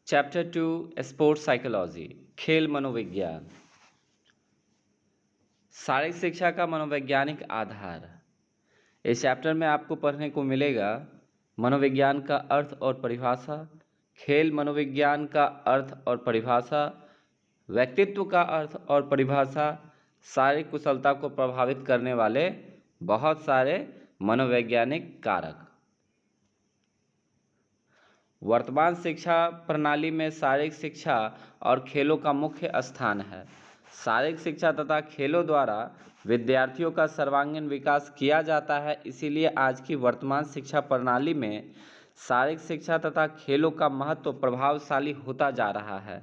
Chapter 2 sports psychology खेल मनोविज्ञान। शारीरिक शिक्षा का मनोवैज्ञानिक आधार। इस चैप्टर में आपको पढ़ने को मिलेगा मनोविज्ञान का अर्थ और परिभाषा, खेल मनोविज्ञान का अर्थ और परिभाषा, व्यक्तित्व का अर्थ और परिभाषा, शारीरिक कुशलता को प्रभावित करने वाले बहुत सारे मनोवैज्ञानिक कारक। वर्तमान शिक्षा प्रणाली में शारीरिक शिक्षा और खेलों का मुख्य स्थान है। शारीरिक शिक्षा तथा खेलों द्वारा विद्यार्थियों का सर्वांगीण विकास किया जाता है। इसीलिए आज की वर्तमान शिक्षा प्रणाली में शारीरिक शिक्षा तथा खेलों का महत्व प्रभावशाली होता जा रहा है।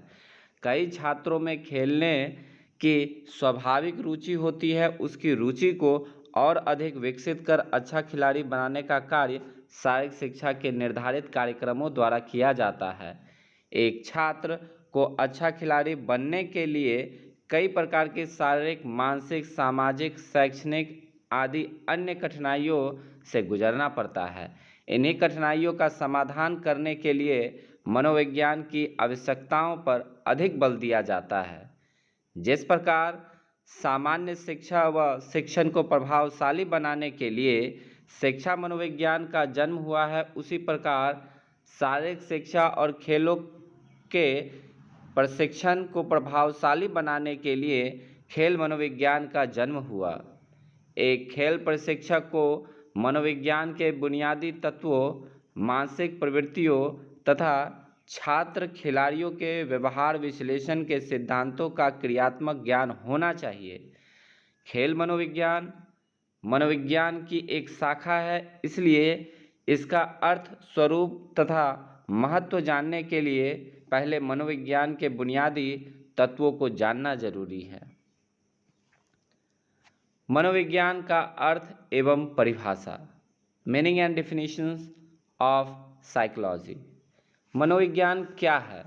कई छात्रों में खेलने की स्वाभाविक रुचि होती है। उसकी रुचि को और अधिक विकसित कर अच्छा खिलाड़ी बनाने का कार्य शारीरिक शिक्षा के निर्धारित कार्यक्रमों द्वारा किया जाता है। एक छात्र को अच्छा खिलाड़ी बनने के लिए कई प्रकार की शारीरिक, मानसिक, सामाजिक, शैक्षणिक आदि अन्य कठिनाइयों से गुजरना पड़ता है। इन्हीं कठिनाइयों का समाधान करने के लिए मनोविज्ञान की आवश्यकताओं पर अधिक बल दिया जाता है। जिस प्रकार सामान्य शिक्षा व शिक्षण को प्रभावशाली बनाने के लिए शिक्षा मनोविज्ञान का जन्म हुआ है, उसी प्रकार शारीरिक शिक्षा और खेलों के प्रशिक्षण को प्रभावशाली बनाने के लिए खेल मनोविज्ञान का जन्म हुआ। एक खेल प्रशिक्षक को मनोविज्ञान के बुनियादी तत्वों, मानसिक प्रवृत्तियों तथा छात्र खिलाड़ियों के व्यवहार विश्लेषण के सिद्धांतों का क्रियात्मक ज्ञान होना चाहिए। खेल मनोविज्ञान मनोविज्ञान की एक शाखा है, इसलिए इसका अर्थ, स्वरूप तथा महत्व जानने के लिए पहले मनोविज्ञान के बुनियादी तत्वों को जानना जरूरी है। मनोविज्ञान का अर्थ एवं परिभाषा। Meaning and definitions of psychology. मनोविज्ञान क्या है?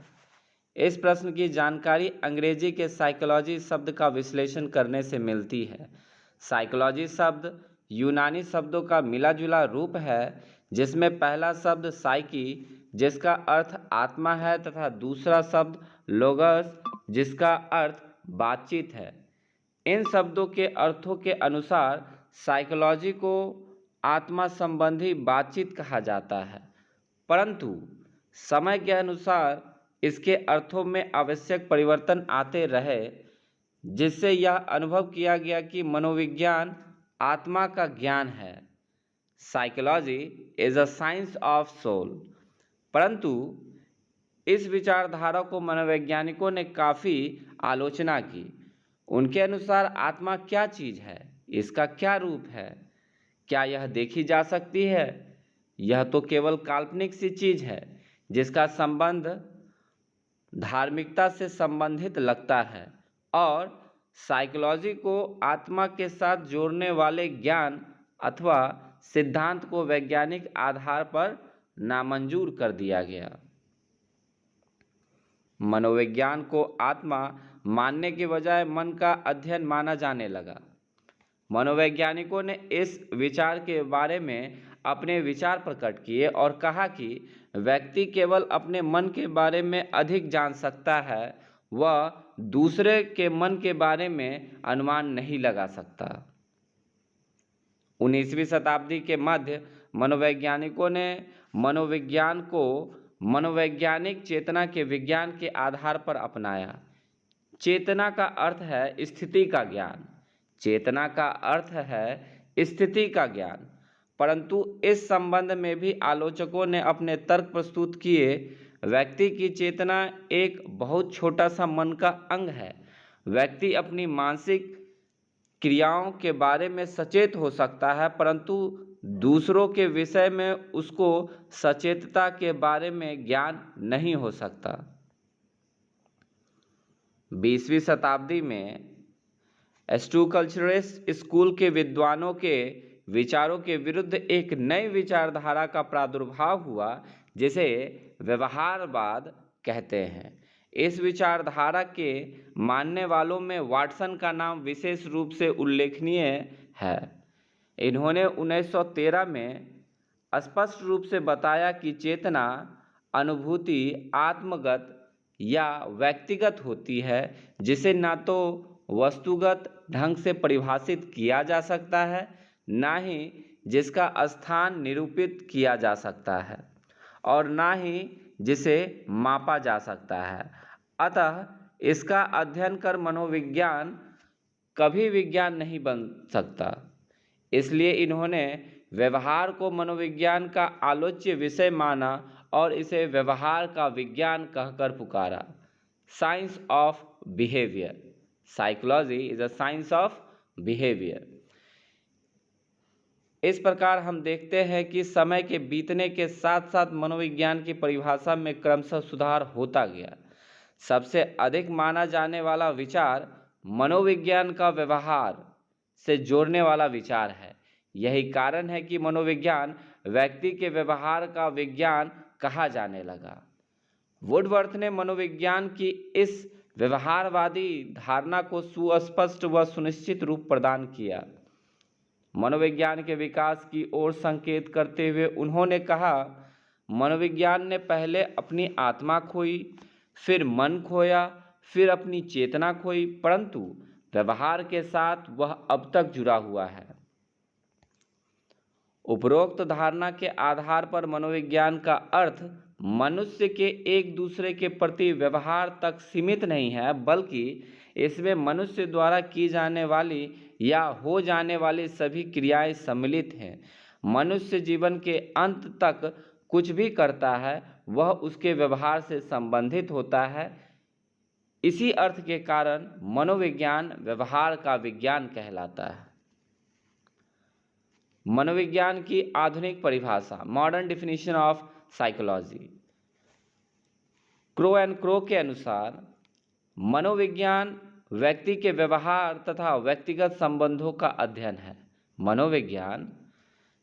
इस प्रश्न की जानकारी अंग्रेजी के साइकोलॉजी शब्द का विश्लेषण करने से मिलती है। साइकोलॉजी शब्द यूनानी शब्दों का मिला जुला रूप है, जिसमें पहला शब्द साइकी जिसका अर्थ आत्मा है तथा दूसरा शब्द लोगस जिसका अर्थ बातचीत है। इन शब्दों के अर्थों के अनुसार साइकोलॉजी को आत्मा संबंधी बातचीत कहा जाता है, परंतु समय के अनुसार इसके अर्थों में आवश्यक परिवर्तन आते रहे, जिससे यह अनुभव किया गया कि मनोविज्ञान आत्मा का ज्ञान है। Psychology is a science of soul. परंतु इस विचारधारा को मनोवैज्ञानिकों ने काफ़ी आलोचना की। उनके अनुसार आत्मा क्या चीज़ है, इसका क्या रूप है, क्या यह देखी जा सकती है? यह तो केवल काल्पनिक सी चीज़ है जिसका संबंध धार्मिकता से संबंधित लगता है, और साइकोलॉजी को आत्मा के साथ जोड़ने वाले ज्ञान अथवा सिद्धांत को वैज्ञानिक आधार पर नामंजूर कर दिया गया। मनोविज्ञान को आत्मा मानने के बजाय मन का अध्ययन माना जाने लगा। मनोवैज्ञानिकों ने इस विचार के बारे में अपने विचार प्रकट किए और कहा कि व्यक्ति केवल अपने मन के बारे में अधिक जान सकता है, वह दूसरे के मन के बारे में अनुमान नहीं लगा सकता। 19वीं शताब्दी के मध्य मनोवैज्ञानिकों ने मनोविज्ञान को मनोवैज्ञानिक चेतना के विज्ञान के आधार पर अपनाया। चेतना का अर्थ है स्थिति का ज्ञान। चेतना का अर्थ है स्थिति का ज्ञान, परंतु इस संबंध में भी आलोचकों ने अपने तर्क प्रस्तुत किए। व्यक्ति की चेतना एक बहुत छोटा सा मन का अंग है। व्यक्ति अपनी मानसिक क्रियाओं के बारे में सचेत हो सकता है, परंतु दूसरों के विषय में उसको सचेतता के बारे में ज्ञान नहीं हो सकता। 20वीं शताब्दी में स्टूकल्चरिस्ट स्कूल के विद्वानों के विचारों के विरुद्ध एक नई विचारधारा का प्रादुर्भाव हुआ, जिसे व्यवहारवाद कहते हैं। इस विचारधारा के मानने वालों में वाटसन का नाम विशेष रूप से उल्लेखनीय है। इन्होंने 1913 में स्पष्ट रूप से बताया कि चेतना अनुभूति आत्मगत या व्यक्तिगत होती है, जिसे ना तो वस्तुगत ढंग से परिभाषित किया जा सकता है, ना ही जिसका स्थान निरूपित किया जा सकता है और ना ही जिसे मापा जा सकता है। अतः इसका अध्ययन कर मनोविज्ञान कभी विज्ञान नहीं बन सकता। इसलिए इन्होंने व्यवहार को मनोविज्ञान का आलोच्य विषय माना और इसे व्यवहार का विज्ञान कहकर पुकारा। Science of behaviour, psychology is a science of behaviour. इस प्रकार हम देखते हैं कि समय के बीतने के साथ साथ मनोविज्ञान की परिभाषा में क्रमशः सुधार होता गया। सबसे अधिक माना जाने वाला विचार मनोविज्ञान का व्यवहार से जोड़ने वाला विचार है। यही कारण है कि मनोविज्ञान व्यक्ति के व्यवहार का विज्ञान कहा जाने लगा। वुडवर्थ ने मनोविज्ञान की इस व्यवहारवादी धारणा को सुस्पष्ट व सुनिश्चित रूप प्रदान किया। मनोविज्ञान के विकास की ओर संकेत करते हुए उन्होंने कहा, मनोविज्ञान ने पहले अपनी आत्मा खोई, फिर मन खोया, फिर अपनी चेतना खोई, परंतु व्यवहार के साथ वह अब तक जुड़ा हुआ है। उपरोक्त धारणा के आधार पर मनोविज्ञान का अर्थ मनुष्य के एक दूसरे के प्रति व्यवहार तक सीमित नहीं है, बल्कि इसमें मनुष्य द्वारा की जाने वाली या हो जाने वाली सभी क्रियाएं सम्मिलित हैं। मनुष्य जीवन के अंत तक कुछ भी करता है वह उसके व्यवहार से संबंधित होता है। इसी अर्थ के कारण मनोविज्ञान व्यवहार का विज्ञान कहलाता है। मनोविज्ञान की आधुनिक परिभाषा, modern definition of psychology. Crow and crow के अनुसार मनोविज्ञान व्यक्ति के व्यवहार तथा व्यक्तिगत संबंधों का अध्ययन है। मनोविज्ञान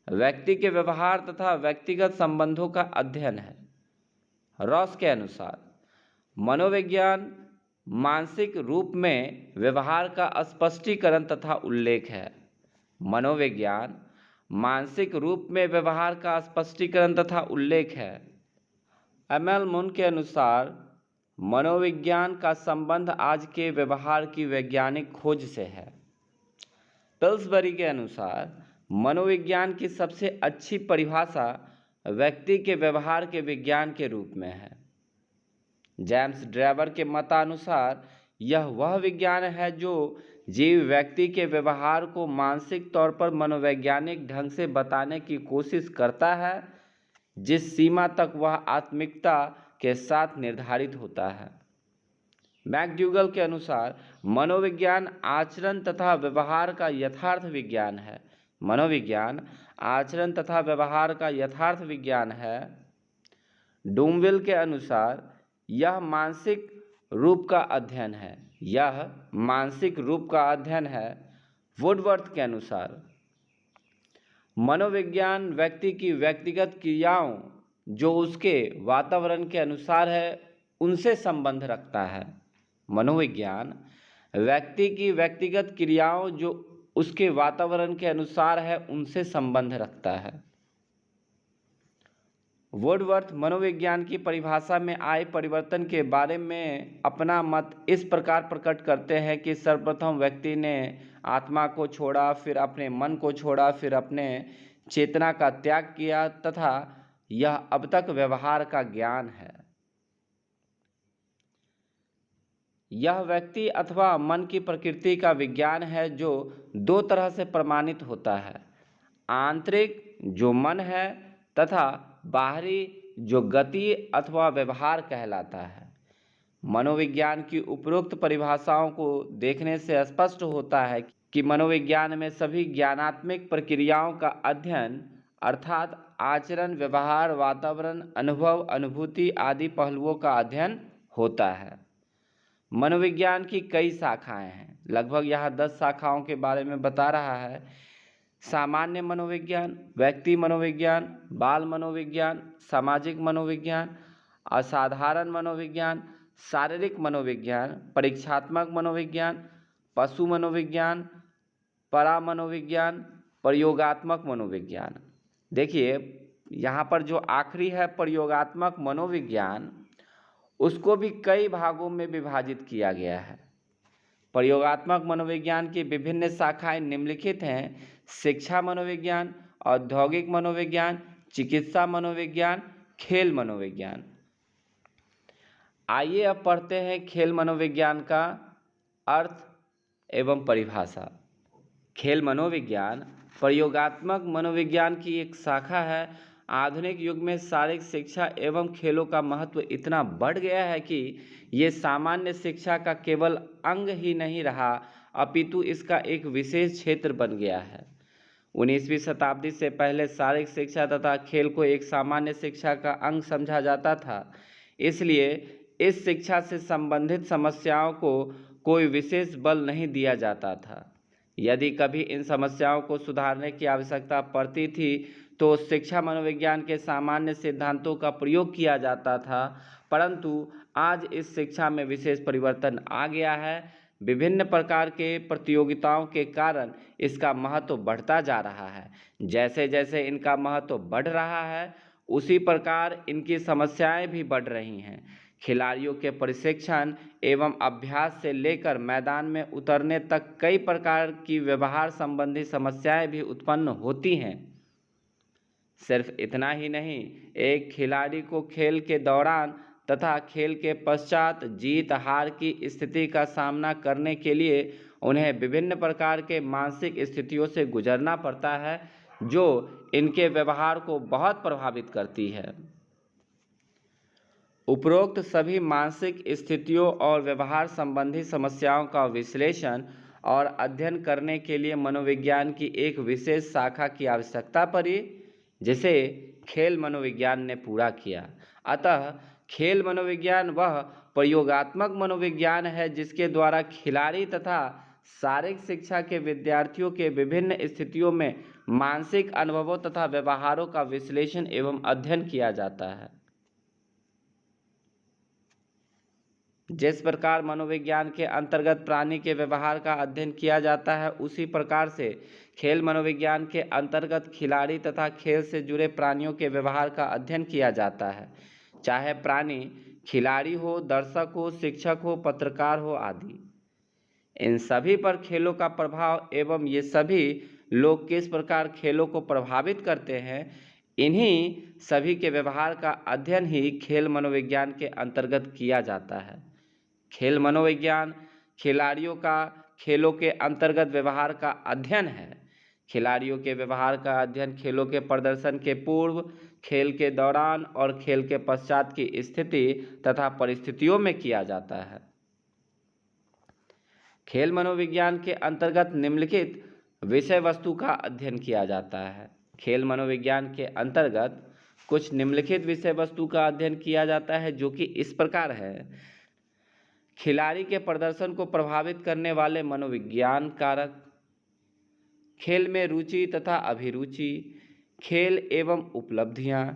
व्यक्ति के व्यवहार तथा व्यक्तिगत संबंधों का अध्ययन है। रॉस के अनुसार मनोविज्ञान मानसिक रूप में व्यवहार का स्पष्टीकरण तथा उल्लेख है। मनोविज्ञान मानसिक रूप में व्यवहार का स्पष्टीकरण तथा उल्लेख है। एमएल मुन के अनुसार मनोविज्ञान का संबंध आज के व्यवहार की वैज्ञानिक खोज से है। पिल्सबरी के अनुसार मनोविज्ञान की सबसे अच्छी परिभाषा व्यक्ति के व्यवहार के विज्ञान के रूप में है। जेम्स ड्रेवर के मतानुसार यह वह विज्ञान है जो जीव व्यक्ति के व्यवहार को मानसिक तौर पर मनोवैज्ञानिक ढंग से बताने की कोशिश करता है, जिस सीमा तक वह आत्मिकता के साथ निर्धारित होता है। मैकडूगल के अनुसार मनोविज्ञान आचरण तथा व्यवहार का यथार्थ विज्ञान है। मनोविज्ञान आचरण तथा व्यवहार का यथार्थ विज्ञान है। डूमविल के अनुसार यह मानसिक रूप का अध्ययन है। यह मानसिक रूप का अध्ययन है। वुडवर्थ के अनुसार मनोविज्ञान व्यक्ति की व्यक्तिगत क्रियाओं जो उसके वातावरण के अनुसार है उनसे संबंध रखता है। मनोविज्ञान व्यक्ति की व्यक्तिगत क्रियाओं जो उसके वातावरण के अनुसार है उनसे संबंध रखता है। वुडवर्थ मनोविज्ञान की परिभाषा में आए परिवर्तन के बारे में अपना मत इस प्रकार प्रकट करते हैं कि सर्वप्रथम व्यक्ति ने आत्मा को छोड़ा, फिर अपने मन को छोड़ा, फिर अपने चेतना का त्याग किया तथा यह अब तक व्यवहार का ज्ञान है। यह व्यक्ति अथवा मन की प्रकृति का विज्ञान है जो दो तरह से प्रमाणित होता है, आंतरिक जो मन है तथा बाहरी जो गति अथवा व्यवहार कहलाता है। मनोविज्ञान की उपरोक्त परिभाषाओं को देखने से स्पष्ट होता है कि मनोविज्ञान में सभी ज्ञानात्मक प्रक्रियाओं का अध्ययन अर्थात आचरण, व्यवहार, वातावरण, अनुभव, अनुभूति आदि पहलुओं का अध्ययन होता है। मनोविज्ञान की कई शाखाएं हैं, लगभग यहाँ 10 शाखाओं के बारे में बता रहा है। सामान्य मनोविज्ञान, व्यक्ति मनोविज्ञान, बाल मनोविज्ञान, सामाजिक मनोविज्ञान, असाधारण मनोविज्ञान, शारीरिक मनोविज्ञान, परीक्षात्मक मनोविज्ञान, पशु मनोविज्ञान, परा मनोविज्ञान, प्रयोगात्मक मनोविज्ञान। देखिए, यहाँ पर जो आखिरी है प्रयोगात्मक मनोविज्ञान, उसको भी कई भागों में विभाजित किया गया है। प्रयोगात्मक मनोविज्ञान की विभिन्न शाखाएं निम्नलिखित हैं: शिक्षा मनोविज्ञान, औद्योगिक मनोविज्ञान, चिकित्सा मनोविज्ञान, खेल मनोविज्ञान। आइए अब पढ़ते हैं खेल मनोविज्ञान का अर्थ एवं परिभाषा। खेल मनोविज्ञान प्रयोगात्मक मनोविज्ञान की एक शाखा है। आधुनिक युग में शारीरिक शिक्षा एवं खेलों का महत्व इतना बढ़ गया है कि ये सामान्य शिक्षा का केवल अंग ही नहीं रहा, अपितु इसका एक विशेष क्षेत्र बन गया है। 19वीं शताब्दी से पहले शारीरिक शिक्षा तथा खेल को एक सामान्य शिक्षा का अंग समझा जाता था, इसलिए इस शिक्षा से संबंधित समस्याओं को कोई विशेष बल नहीं दिया जाता था। यदि कभी इन समस्याओं को सुधारने की आवश्यकता पड़ती थी तो शिक्षा मनोविज्ञान के सामान्य सिद्धांतों का प्रयोग किया जाता था, परंतु आज इस शिक्षा में विशेष परिवर्तन आ गया है। विभिन्न प्रकार के प्रतियोगिताओं के कारण इसका महत्व बढ़ता जा रहा है। जैसे जैसे इनका महत्व बढ़ रहा है, उसी प्रकार इनकी समस्याएं भी बढ़ रही हैं। खिलाड़ियों के प्रशिक्षण एवं अभ्यास से लेकर मैदान में उतरने तक कई प्रकार की व्यवहार संबंधी समस्याएं भी उत्पन्न होती हैं। सिर्फ इतना ही नहीं, एक खिलाड़ी को खेल के दौरान तथा खेल के पश्चात जीत हार की स्थिति का सामना करने के लिए उन्हें विभिन्न प्रकार के मानसिक स्थितियों से गुजरना पड़ता है, जो इनके व्यवहार को बहुत प्रभावित करती है। उपरोक्त सभी मानसिक स्थितियों और व्यवहार संबंधी समस्याओं का विश्लेषण और अध्ययन करने के लिए मनोविज्ञान की एक विशेष शाखा की आवश्यकता पड़ी, जिसे खेल मनोविज्ञान ने पूरा किया। अतः खेल मनोविज्ञान वह प्रयोगात्मक मनोविज्ञान है जिसके द्वारा खिलाड़ी तथा शारीरिक शिक्षा के विद्यार्थियों के विभिन्न स्थितियों में मानसिक अनुभवों तथा व्यवहारों का विश्लेषण एवं अध्ययन किया जाता है। जिस प्रकार मनोविज्ञान के अंतर्गत प्राणी के व्यवहार का अध्ययन किया जाता है, उसी प्रकार से खेल मनोविज्ञान के अंतर्गत खिलाड़ी तथा खेल से जुड़े प्राणियों के व्यवहार का अध्ययन किया जाता है, चाहे प्राणी खिलाड़ी हो, दर्शक हो, शिक्षक हो, पत्रकार हो आदि। इन सभी पर खेलों का प्रभाव एवं ये सभी लोग किस प्रकार खेलों को प्रभावित करते हैं, इन्हीं सभी के व्यवहार का अध्ययन ही खेल मनोविज्ञान के अंतर्गत किया जाता है। खेल मनोविज्ञान खिलाड़ियों का खेलों के अंतर्गत व्यवहार का अध्ययन है। खिलाड़ियों के व्यवहार का अध्ययन खेलों के प्रदर्शन के पूर्व, खेल के दौरान और खेल के पश्चात की स्थिति तथा परिस्थितियों में किया जाता है। खेल मनोविज्ञान के अंतर्गत निम्नलिखित विषय वस्तु का अध्ययन किया जाता है। खेल मनोविज्ञान के अंतर्गत कुछ निम्नलिखित विषय वस्तु का अध्ययन किया जाता है, जो कि इस प्रकार है: खिलाड़ी के प्रदर्शन को प्रभावित करने वाले मनोविज्ञान कारक, खेल में रुचि तथा अभिरुचि, खेल एवं उपलब्धियां,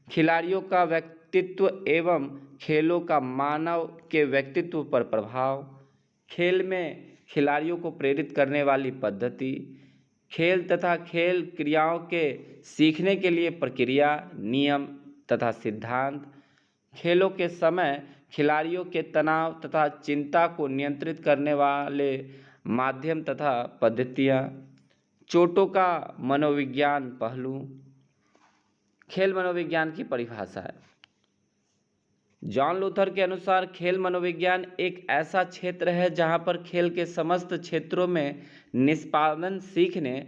खिलाड़ियों का व्यक्तित्व एवं खेलों का मानव के व्यक्तित्व पर प्रभाव, खेल में खिलाड़ियों को प्रेरित करने वाली पद्धति, खेल तथा खेल क्रियाओं के सीखने के लिए प्रक्रिया, नियम तथा सिद्धांत, खेलों के समय खिलाड़ियों के तनाव तथा चिंता को नियंत्रित करने वाले माध्यम तथा पद्धतियाँ, चोटों का मनोविज्ञान पहलू। खेल मनोविज्ञान की परिभाषा है। जॉन लूथर के अनुसार खेल मनोविज्ञान एक ऐसा क्षेत्र है जहाँ पर खेल के समस्त क्षेत्रों में निष्पादन सीखने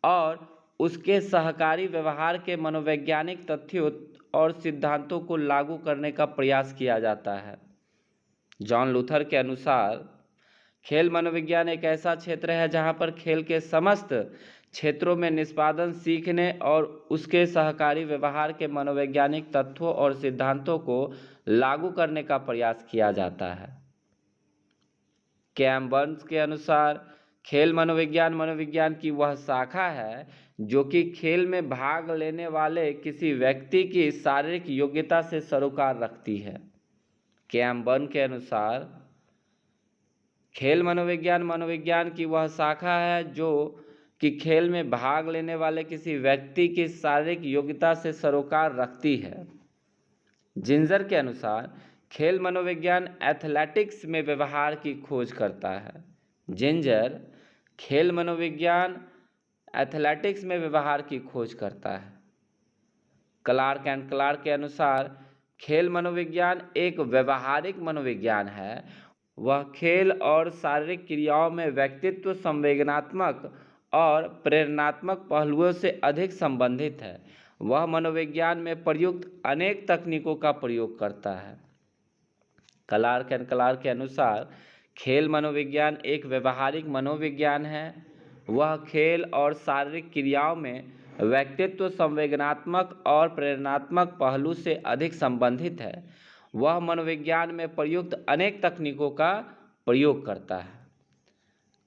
और उसके सहकारी व्यवहार के मनोवैज्ञानिक तथ्यों और सिद्धांतों को लागू करने का प्रयास किया जाता है। जॉन लूथर के अनुसार खेल मनोविज्ञान एक ऐसा क्षेत्र है जहाँ पर खेल के समस्त क्षेत्रों में निष्पादन सीखने और उसके सहकारी व्यवहार के मनोवैज्ञानिक तत्वों और सिद्धांतों को लागू करने का प्रयास किया जाता है। कैम बर्न्स के अनुसार खेल मनोविज्ञान मनोविज्ञान की वह शाखा है जो कि खेल में भाग लेने वाले किसी व्यक्ति की शारीरिक योग्यता से सरोकार रखती है। कैम बर्न के अनुसार खेल मनोविज्ञान मनोविज्ञान की वह शाखा है जो कि खेल में भाग लेने वाले किसी व्यक्ति की शारीरिक योग्यता से सरोकार रखती है। जिंजर के अनुसार खेल मनोविज्ञान एथलेटिक्स में व्यवहार की खोज करता है। जिंजर खेल मनोविज्ञान एथलेटिक्स में व्यवहार की खोज करता है। क्लार्क एंड क्लार्क के अनुसार खेल मनोविज्ञान एक व्यवहारिक मनोविज्ञान है। वह खेल और शारीरिक क्रियाओं में व्यक्तित्व, संवेदनात्मक और प्रेरणात्मक पहलुओं से अधिक संबंधित है। वह मनोविज्ञान में प्रयुक्त अनेक तकनीकों का प्रयोग करता है। क्लार्क एंड क्लार्क के अनुसार खेल मनोविज्ञान एक व्यवहारिक मनोविज्ञान है। वह खेल और शारीरिक क्रियाओं में व्यक्तित्व, संवेदनात्मक और प्रेरणात्मक पहलू से अधिक संबंधित है। वह मनोविज्ञान में प्रयुक्त अनेक तकनीकों का प्रयोग करता है।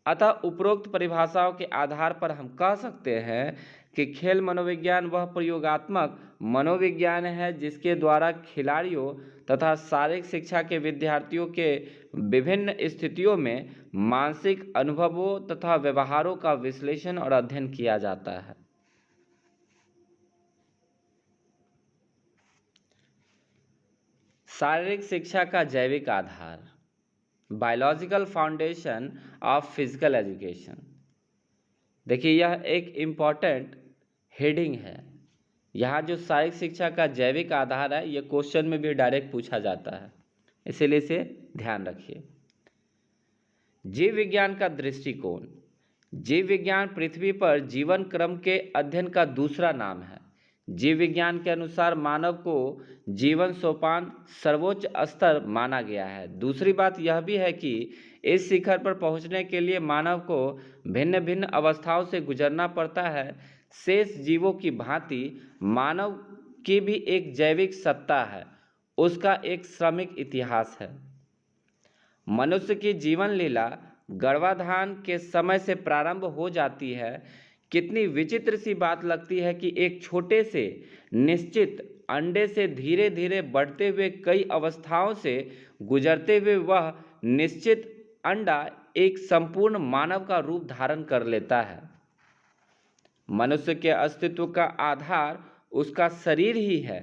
अतः उपरोक्त परिभाषाओं के आधार पर हम कह सकते हैं कि खेल मनोविज्ञान वह प्रयोगात्मक मनोविज्ञान है जिसके द्वारा खिलाड़ियों तथा शारीरिक शिक्षा के विद्यार्थियों के विभिन्न स्थितियों में मानसिक अनुभवों तथा व्यवहारों का विश्लेषण और अध्ययन किया जाता है। शारीरिक शिक्षा का जैविक आधार, biological foundation of physical education. देखिए, यह एक इम्पॉर्टेंट हेडिंग है। यहाँ जो शारीरिक शिक्षा का जैविक आधार है, यह क्वेश्चन में भी डायरेक्ट पूछा जाता है, इसीलिए इसे ध्यान रखिए। जीव विज्ञान का दृष्टिकोण। जीव विज्ञान पृथ्वी पर जीवन क्रम के अध्ययन का दूसरा नाम है। जीव विज्ञान के अनुसार मानव को जीवन सोपान सर्वोच्च स्तर माना गया है। दूसरी बात यह भी है कि इस शिखर पर पहुंचने के लिए मानव को भिन्न भिन्न अवस्थाओं से गुजरना पड़ता है। शेष जीवों की भांति मानव की भी एक जैविक सत्ता है, उसका एक श्रमिक इतिहास है। मनुष्य की जीवन लीला गर्भाधान के समय से प्रारंभ हो जाती है। कितनी विचित्र सी बात लगती है कि एक छोटे से निश्चित अंडे से धीरे धीरे बढ़ते हुए कई अवस्थाओं से गुजरते हुए वह निश्चित अंडा एक संपूर्ण मानव का रूप धारण कर लेता है। मनुष्य के अस्तित्व का आधार उसका शरीर ही है।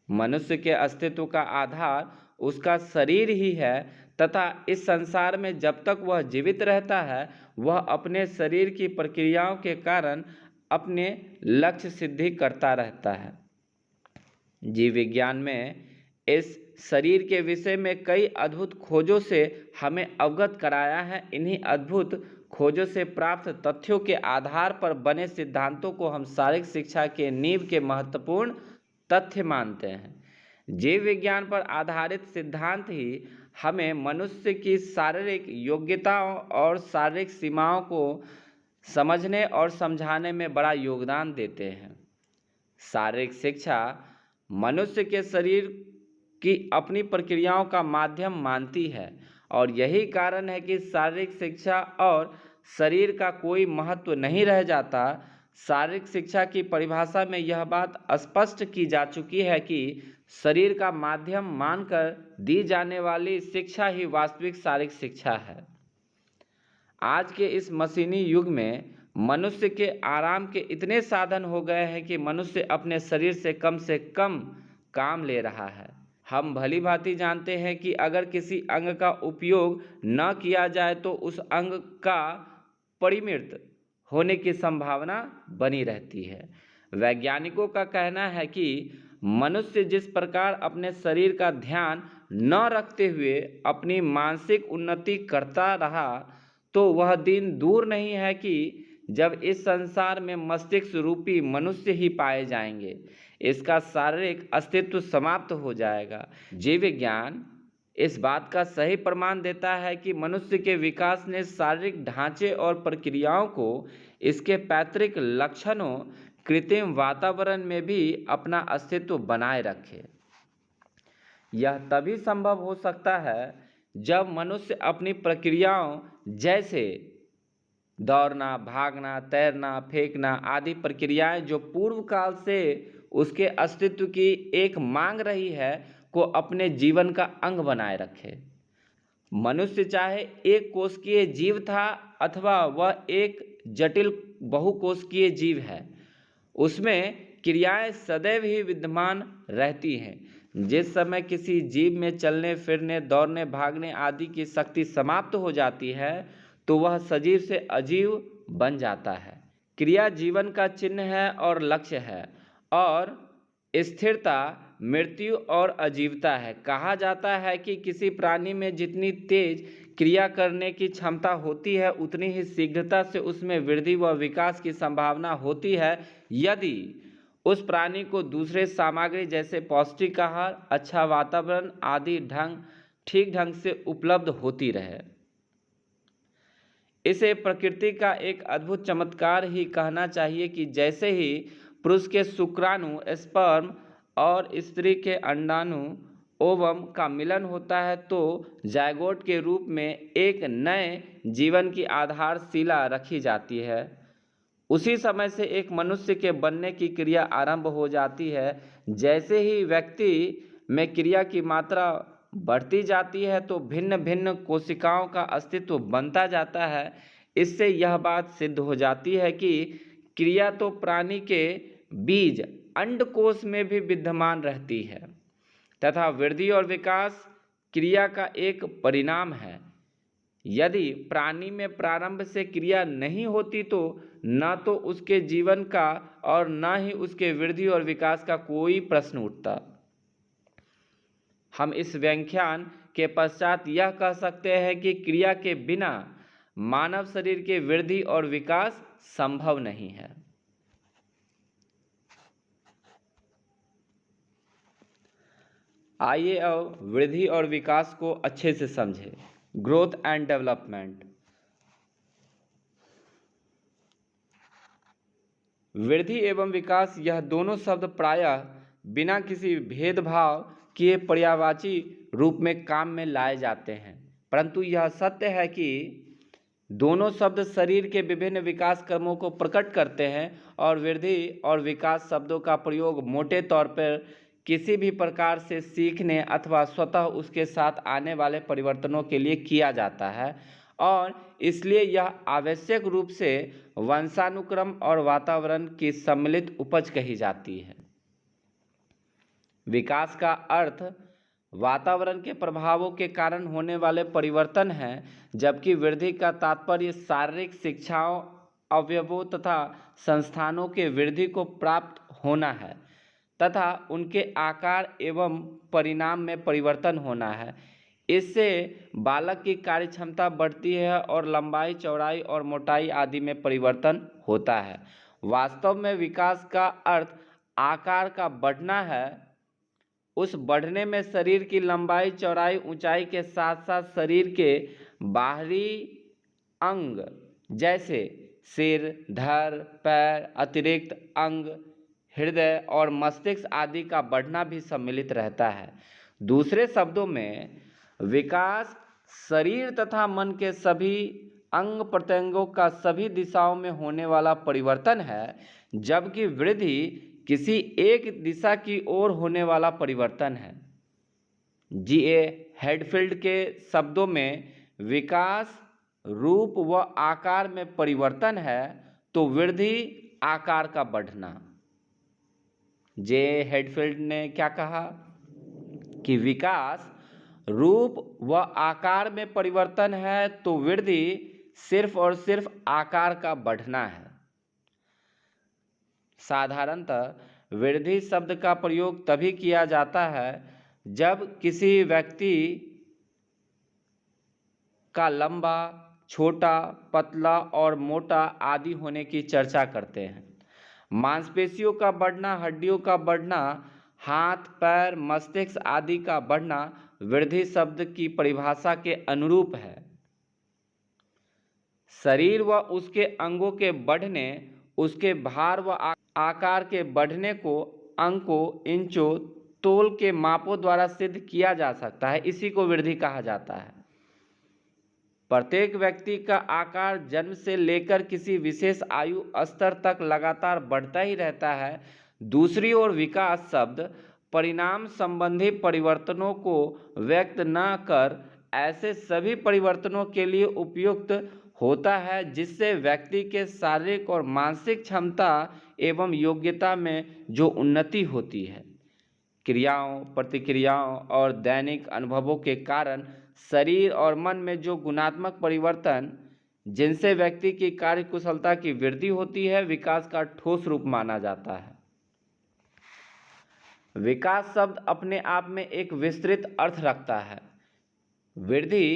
मनुष्य के अस्तित्व का आधार उसका शरीर ही है तथा इस संसार में जब तक वह जीवित रहता है, वह अपने शरीर की प्रक्रियाओं के कारण अपने लक्ष्य सिद्धि करता रहता है। जीव विज्ञान में इस शरीर के विषय में कई अद्भुत खोजों से हमें अवगत कराया है। इन्हीं अद्भुत खोजों से प्राप्त तथ्यों के आधार पर बने सिद्धांतों को हम शारीरिक शिक्षा के नींव के महत्वपूर्ण तथ्य मानते हैं। जीव विज्ञान पर आधारित सिद्धांत ही हमें मनुष्य की शारीरिक योग्यताओं और शारीरिक सीमाओं को समझने और समझाने में बड़ा योगदान देते हैं। शारीरिक शिक्षा मनुष्य के शरीर की अपनी प्रक्रियाओं का माध्यम मानती है और यही कारण है कि शारीरिक शिक्षा और शरीर का कोई महत्व नहीं रह जाता। शारीरिक शिक्षा की परिभाषा में यह बात स्पष्ट की जा चुकी है कि शरीर का माध्यम मानकर दी जाने वाली शिक्षा ही वास्तविक शारीरिक शिक्षा है। आज के इस मशीनी युग में मनुष्य के आराम के इतने साधन हो गए हैं कि मनुष्य अपने शरीर से कम काम ले रहा है। हम भली भांति जानते हैं कि अगर किसी अंग का उपयोग न किया जाए तो उस अंग का परिमृत होने की संभावना बनी रहती है। वैज्ञानिकों का कहना है कि मनुष्य जिस प्रकार अपने शरीर का ध्यान न रखते हुए अपनी मानसिक उन्नति करता रहा, तो वह दिन दूर नहीं है कि जब इस संसार में मस्तिष्क रूपी मनुष्य ही पाए जाएंगे, इसका शारीरिक अस्तित्व समाप्त हो जाएगा। जीव विज्ञान इस बात का सही प्रमाण देता है कि मनुष्य के विकास ने शारीरिक ढांचे और प्रक्रियाओं को इसके पैतृक लक्षणों, कृत्रिम वातावरण में भी अपना अस्तित्व बनाए रखे। यह तभी संभव हो सकता है जब मनुष्य अपनी प्रक्रियाओं जैसे दौड़ना, भागना, तैरना, फेंकना आदि प्रक्रियाएं जो पूर्व काल से उसके अस्तित्व की एक मांग रही है को अपने जीवन का अंग बनाए रखे। मनुष्य चाहे एक कोशिकीय जीव था अथवा वह एक जटिल बहुकोशिकीय जीव है उसमें क्रियाएं सदैव ही विद्यमान रहती हैं। जिस समय किसी जीव में चलने फिरने दौड़ने भागने आदि की शक्ति समाप्त हो जाती है तो वह सजीव से अजीव बन जाता है। क्रिया जीवन का चिन्ह है और लक्ष्य है और स्थिरता मृत्यु और अजीवता है। कहा जाता है कि किसी प्राणी में जितनी तेज क्रिया करने की क्षमता होती है उतनी ही शीघ्रता से उसमें वृद्धि व विकास की संभावना होती है यदि उस प्राणी को दूसरे सामग्री जैसे पौष्टिक आहार अच्छा वातावरण आदि ठीक ढंग से उपलब्ध होती रहे। इसे प्रकृति का एक अद्भुत चमत्कार ही कहना चाहिए कि जैसे ही पुरुष के शुक्राणु स्पर्म और स्त्री के अंडाणु ओवम का मिलन होता है तो जायगोट के रूप में एक नए जीवन की आधारशिला रखी जाती है। उसी समय से एक मनुष्य के बनने की क्रिया आरंभ हो जाती है। जैसे ही व्यक्ति में क्रिया की मात्रा बढ़ती जाती है तो भिन्न भिन्न कोशिकाओं का अस्तित्व बनता जाता है। इससे यह बात सिद्ध हो जाती है कि क्रिया तो प्राणी के बीज अंडकोश में भी विद्यमान रहती है तथा वृद्धि और विकास क्रिया का एक परिणाम है। यदि प्राणी में प्रारंभ से क्रिया नहीं होती तो न तो उसके जीवन का और न ही उसके वृद्धि और विकास का कोई प्रश्न उठता। हम इस व्याख्यान के पश्चात यह कह सकते हैं कि क्रिया के बिना मानव शरीर के वृद्धि और विकास संभव नहीं है। आइए अब वृद्धि और विकास को अच्छे से समझें। Growth and development. वृद्धि एवं विकास यह दोनों शब्द प्रायः बिना किसी भेदभाव किए पर्यायवाची रूप में काम में लाए जाते हैं, परंतु यह सत्य है कि दोनों शब्द शरीर के विभिन्न विकास क्रमों को प्रकट करते हैं और वृद्धि और विकास शब्दों का प्रयोग मोटे तौर पर किसी भी प्रकार से सीखने अथवा स्वतः उसके साथ आने वाले परिवर्तनों के लिए किया जाता है और इसलिए यह आवश्यक रूप से वंशानुक्रम और वातावरण की सम्मिलित उपज कही जाती है। विकास का अर्थ वातावरण के प्रभावों के कारण होने वाले परिवर्तन है, जबकि वृद्धि का तात्पर्य शारीरिक शिक्षाओं अवयवों तथा संस्थानों के वृद्धि को प्राप्त होना है तथा उनके आकार एवं परिणाम में परिवर्तन होना है। इससे बालक की कार्यक्षमता बढ़ती है और लंबाई चौड़ाई और मोटाई आदि में परिवर्तन होता है। वास्तव में विकास का अर्थ आकार का बढ़ना है। उस बढ़ने में शरीर की लंबाई चौड़ाई ऊंचाई के साथ साथ शरीर के बाहरी अंग जैसे सिर धड़ पैर अतिरिक्त अंग हृदय और मस्तिष्क आदि का बढ़ना भी सम्मिलित रहता है। दूसरे शब्दों में विकास शरीर तथा मन के सभी अंग प्रत्यंगों का सभी दिशाओं में होने वाला परिवर्तन है, जबकि वृद्धि किसी एक दिशा की ओर होने वाला परिवर्तन है। G.A. हेडफील्ड के शब्दों में विकास रूप व आकार में परिवर्तन है तो वृद्धि आकार का बढ़ना। J. हेडफील्ड ने क्या कहा कि विकास रूप व आकार में परिवर्तन है तो वृद्धि सिर्फ और सिर्फ आकार का बढ़ना है। साधारणतः वृद्धि शब्द का प्रयोग तभी किया जाता है जब किसी व्यक्ति का लंबा छोटा पतला और मोटा आदि होने की चर्चा करते हैं। मांसपेशियों का बढ़ना हड्डियों का बढ़ना हाथ पैर मस्तिष्क आदि का बढ़ना वृद्धि शब्द की परिभाषा के अनुरूप है। शरीर व उसके अंगों के बढ़ने उसके भार व आकार के बढ़ने को अंकों इंचों तोल के मापों द्वारा सिद्ध किया जा सकता है। इसी को वृद्धि कहा जाता है। प्रत्येक व्यक्ति का आकार जन्म से लेकर किसी विशेष आयु स्तर तक लगातार बढ़ता ही रहता है। दूसरी ओर विकास शब्द परिणाम संबंधी परिवर्तनों को व्यक्त न कर ऐसे सभी परिवर्तनों के लिए उपयुक्त होता है, जिससे व्यक्ति के शारीरिक और मानसिक क्षमता एवं योग्यता में जो उन्नति होती है। क्रियाओं, प्रतिक्रियाओं और दैनिक अनुभवों के कारण शरीर और मन में जो गुणात्मक परिवर्तन, जिनसे व्यक्ति की कार्य कुशलता की वृद्धि होती है, विकास का ठोस रूप माना जाता है। विकास शब्द अपने आप में एक विस्तृत अर्थ रखता है। वृद्धि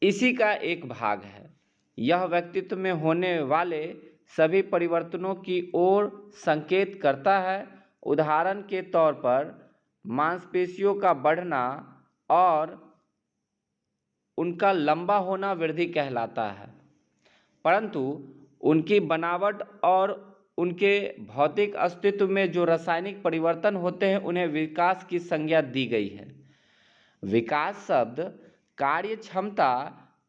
इसी का एक भाग है। यह व्यक्तित्व में होने वाले सभी परिवर्तनों की ओर संकेत करता है। उदाहरण के तौर पर मांसपेशियों का बढ़ना और उनका लंबा होना वृद्धि कहलाता है, परंतु उनकी बनावट और उनके भौतिक अस्तित्व में जो रासायनिक परिवर्तन होते हैं, उन्हें विकास की संज्ञा दी गई है। विकास शब्द कार्य क्षमता,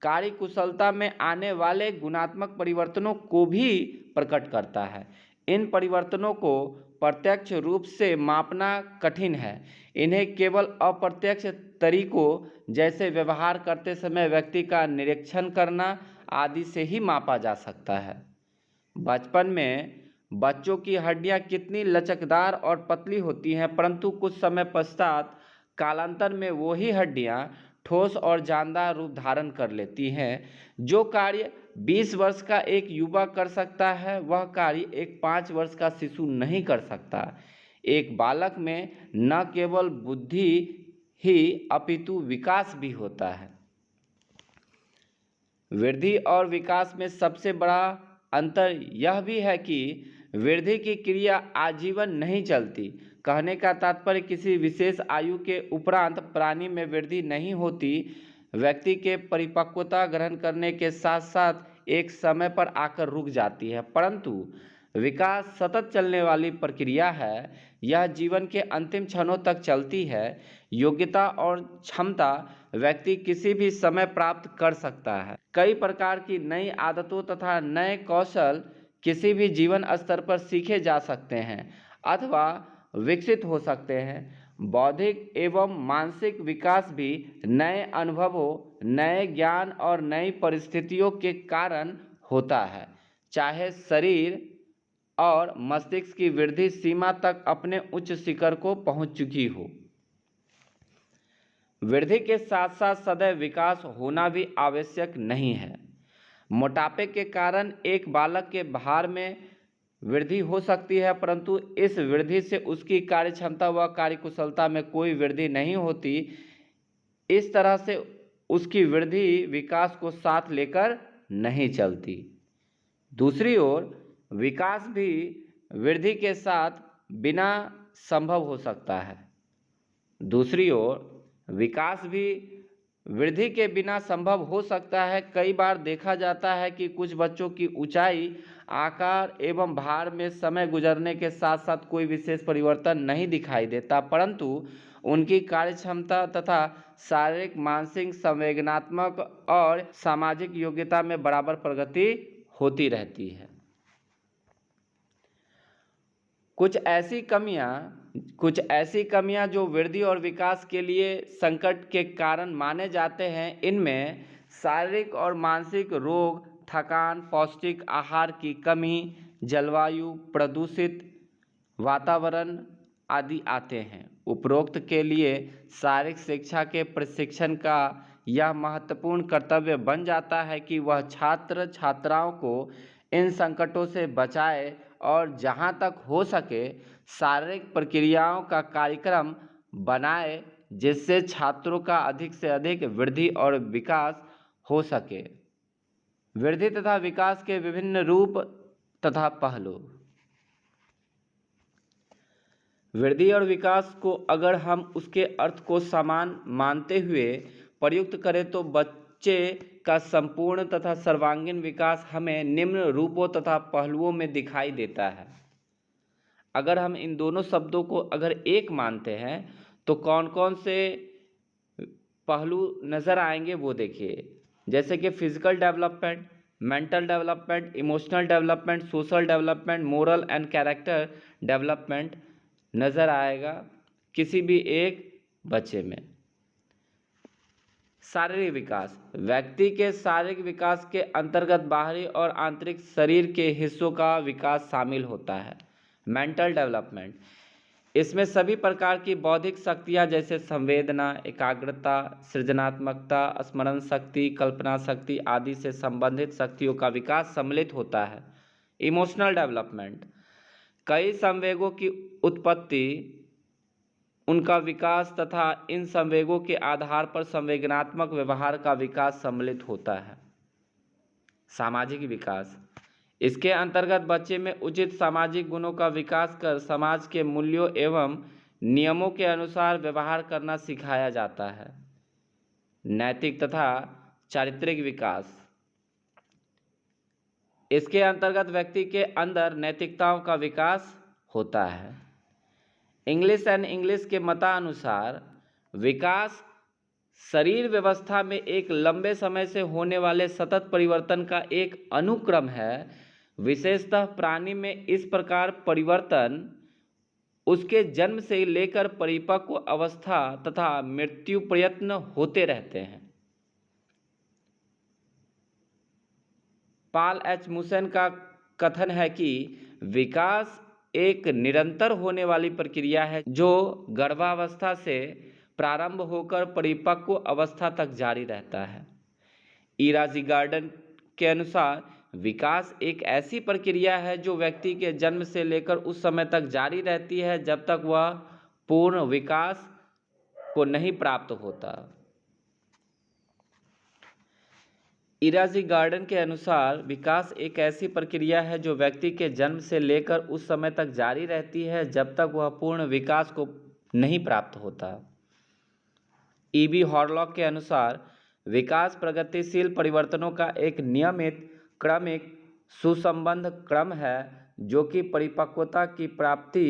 कार्य कुशलता में आने वाले गुणात्मक परिवर्तनों को भी प्रकट करता है। इन परिवर्तनों को प्रत्यक्ष रूप से मापना कठिन है। इन्हें केवल अप्रत्यक्ष तरीकों जैसे व्यवहार करते समय व्यक्ति का निरीक्षण करना आदि से ही मापा जा सकता है। बचपन में बच्चों की हड्डियां कितनी लचकदार और पतली होती हैं, परंतु कुछ समय पश्चात कालांतर में वही हड्डियां ठोस और जानदार रूप धारण कर लेती हैं। जो कार्य 20 वर्ष का एक युवा कर सकता है, वह कार्य एक 5 वर्ष का शिशु नहीं कर सकता। एक बालक में न केवल बुद्धि ही अपितु विकास भी होता है। वृद्धि और विकास में सबसे बड़ा अंतर यह भी है कि वृद्धि की क्रिया आजीवन नहीं चलती। कहने का तात्पर्य किसी विशेष आयु के उपरांत प्राणी में वृद्धि नहीं होती। व्यक्ति के परिपक्वता ग्रहण करने के साथ साथ एक समय पर आकर रुक जाती है, परंतु विकास सतत चलने वाली प्रक्रिया है। यह जीवन के अंतिम क्षणों तक चलती है। योग्यता और क्षमता व्यक्ति किसी भी समय प्राप्त कर सकता है। कई प्रकार की नई आदतों तथा नए कौशल किसी भी जीवन स्तर पर सीखे जा सकते हैं अथवा विकसित हो सकते हैं। बौद्धिक एवं मानसिक विकास भी नए अनुभवों, नए ज्ञान और नई परिस्थितियों के कारण होता है। चाहे शरीर और मस्तिष्क की वृद्धि सीमा तक अपने उच्च शिखर को पहुंच चुकी हो। वृद्धि के साथ साथ सदैव विकास होना भी आवश्यक नहीं है। मोटापे के कारण एक बालक के भार में वृद्धि हो सकती है, परंतु इस वृद्धि से उसकी कार्य क्षमता व कार्य कुशलता में कोई वृद्धि नहीं होती। इस तरह से उसकी वृद्धि विकास को साथ लेकर नहीं चलती। दूसरी ओर विकास भी वृद्धि के साथ बिना संभव हो सकता है। दूसरी ओर विकास भी वृद्धि के बिना संभव हो सकता है। कई बार देखा जाता है कि कुछ बच्चों की ऊंचाई, आकार एवं भार में समय गुजरने के साथ साथ कोई विशेष परिवर्तन नहीं दिखाई देता, परंतु उनकी कार्यक्षमता तथा शारीरिक, मानसिक, संवेदनात्मक और सामाजिक योग्यता में बराबर प्रगति होती रहती है। कुछ ऐसी कमियां जो वृद्धि और विकास के लिए संकट के कारण माने जाते हैं, इनमें शारीरिक और मानसिक रोग, थकान, पौष्टिक आहार की कमी, जलवायु, प्रदूषित वातावरण आदि आते हैं। उपरोक्त के लिए शारीरिक शिक्षा के प्रशिक्षण का यह महत्वपूर्ण कर्तव्य बन जाता है कि वह छात्र छात्राओं को इन संकटों से बचाए और जहाँ तक हो सके शारीरिक प्रक्रियाओं का कार्यक्रम बनाए, जिससे छात्रों का अधिक से अधिक वृद्धि और विकास हो सके। वृद्धि तथा विकास के विभिन्न रूप तथा पहलू। वृद्धि और विकास को अगर हम उसके अर्थ को समान मानते हुए प्रयुक्त करें तो बच्चे का संपूर्ण तथा सर्वांगीण विकास हमें निम्न रूपों तथा पहलुओं में दिखाई देता है। अगर हम इन दोनों शब्दों को अगर एक मानते हैं तो कौन कौन से पहलू नज़र आएंगे वो देखिए। जैसे कि physical development, mental development, emotional development, social development, moral and character development नज़र आएगा किसी भी एक बच्चे में। शारीरिक विकास, व्यक्ति के शारीरिक विकास के अंतर्गत बाहरी और आंतरिक शरीर के हिस्सों का विकास शामिल होता है। मेंटल डेवलपमेंट, इसमें सभी प्रकार की बौद्धिक शक्तियाँ जैसे संवेदना, एकाग्रता, सृजनात्मकता, स्मरण शक्ति, कल्पना शक्ति आदि से संबंधित शक्तियों का विकास सम्मिलित होता है। इमोशनल डेवलपमेंट, कई संवेगों की उत्पत्ति, उनका विकास तथा इन संवेगों के आधार पर संवेदनात्मक व्यवहार का विकास सम्मिलित होता है। सामाजिक विकास, इसके अंतर्गत बच्चे में उचित सामाजिक गुणों का विकास कर समाज के मूल्यों एवं नियमों के अनुसार व्यवहार करना सिखाया जाता है। नैतिक तथा चारित्रिक विकास, इसके अंतर्गत व्यक्ति के अंदर नैतिकताओं का विकास होता है। इंग्लिश एंड इंग्लिश के मतानुसार विकास शरीर व्यवस्था में एक लंबे समय से होने वाले सतत परिवर्तन का एक अनुक्रम है। विशेषतः प्राणी में इस प्रकार परिवर्तन उसके जन्म से लेकर परिपक्व अवस्था तथा मृत्यु प्रयत्न होते रहते हैं। पॉल एच मुसेन का कथन है कि विकास एक निरंतर होने वाली प्रक्रिया है जो गर्भावस्था से प्रारंभ होकर परिपक्व अवस्था तक जारी रहता है। इराजी गार्डन के अनुसार विकास एक ऐसी प्रक्रिया है जो व्यक्ति के जन्म से लेकर उस समय तक जारी रहती है जब तक वह पूर्ण विकास को नहीं प्राप्त होता। इराजी गार्डन के अनुसार विकास एक ऐसी प्रक्रिया है जो व्यक्ति के जन्म से लेकर उस समय तक जारी रहती है जब तक वह पूर्ण विकास को नहीं प्राप्त होता। ईबी हॉरलॉक के अनुसार विकास प्रगतिशील परिवर्तनों का एक नियमित क्रमिक सुसंबद्ध क्रम है जो कि परिपक्वता की प्राप्ति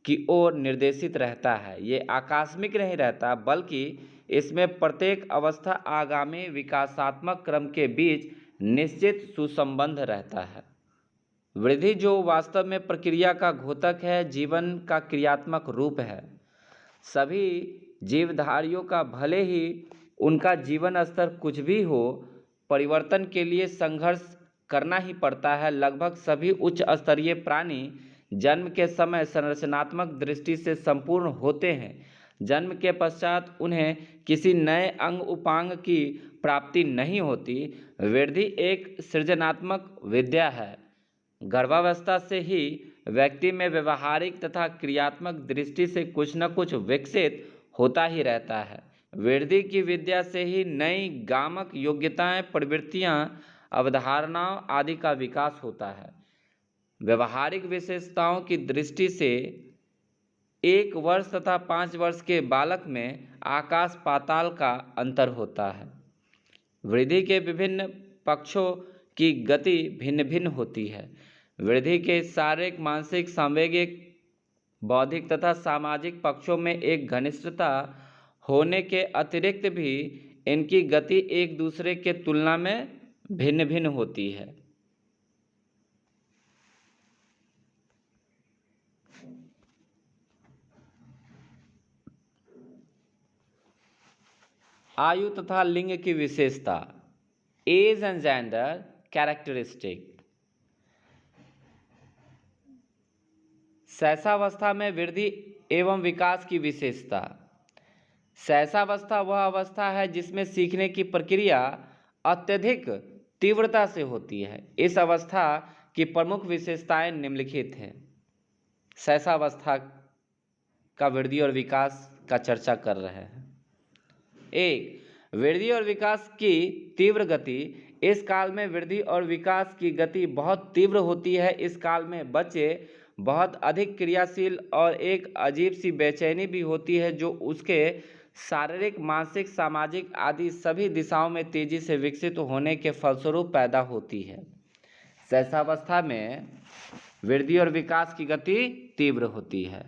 की ओर निर्देशित रहता है। ये आकस्मिक नहीं रहता बल्कि इसमें प्रत्येक अवस्था आगामी विकासात्मक क्रम के बीच निश्चित सुसंबंध रहता है। वृद्धि जो वास्तव में प्रक्रिया का घोतक है, जीवन का क्रियात्मक रूप है। सभी जीवधारियों का भले ही उनका जीवन स्तर कुछ भी हो, परिवर्तन के लिए संघर्ष करना ही पड़ता है। लगभग सभी उच्च स्तरीय प्राणी जन्म के समय संरचनात्मक दृष्टि से संपूर्ण होते हैं। जन्म के पश्चात उन्हें किसी नए अंग उपांग की प्राप्ति नहीं होती। वृद्धि एक सृजनात्मक विद्या है। गर्भावस्था से ही व्यक्ति में व्यवहारिक तथा क्रियात्मक दृष्टि से कुछ न कुछ विकसित होता ही रहता है। वृद्धि की विद्या से ही नई गामक योग्यताएं, प्रवृत्तियां, अवधारणाओं आदि का विकास होता है। व्यवहारिक विशेषताओं की दृष्टि से 1 वर्ष तथा 5 वर्ष के बालक में आकाश पाताल का अंतर होता है। वृद्धि के विभिन्न पक्षों की गति भिन्न भिन्न होती है। वृद्धि के शारीरिक, मानसिक, सांवेगिक, बौद्धिक तथा सामाजिक पक्षों में एक घनिष्ठता होने के अतिरिक्त भी इनकी गति एक दूसरे के तुलना में भिन्न भिन्न होती है। आयु तथा लिंग की विशेषता, एज एंड जेंडर कैरेक्टरिस्टिक। शैशवावस्था में वृद्धि एवं विकास की विशेषता। शैशवावस्था वह अवस्था है जिसमें सीखने की प्रक्रिया अत्यधिक तीव्रता से होती है। इस अवस्था की प्रमुख विशेषताएं निम्नलिखित हैं। शैशवावस्था का वृद्धि और विकास का चर्चा कर रहे हैं। 1. वृद्धि और विकास की तीव्र गति। इस काल में वृद्धि और विकास की गति बहुत तीव्र होती है। इस काल में बच्चे बहुत अधिक क्रियाशील और एक अजीब सी बेचैनी भी होती है जो उसके शारीरिक, मानसिक, सामाजिक आदि सभी दिशाओं में तेजी से विकसित होने के फलस्वरूप पैदा होती है। शैशवावस्था में वृद्धि और विकास की गति तीव्र होती है।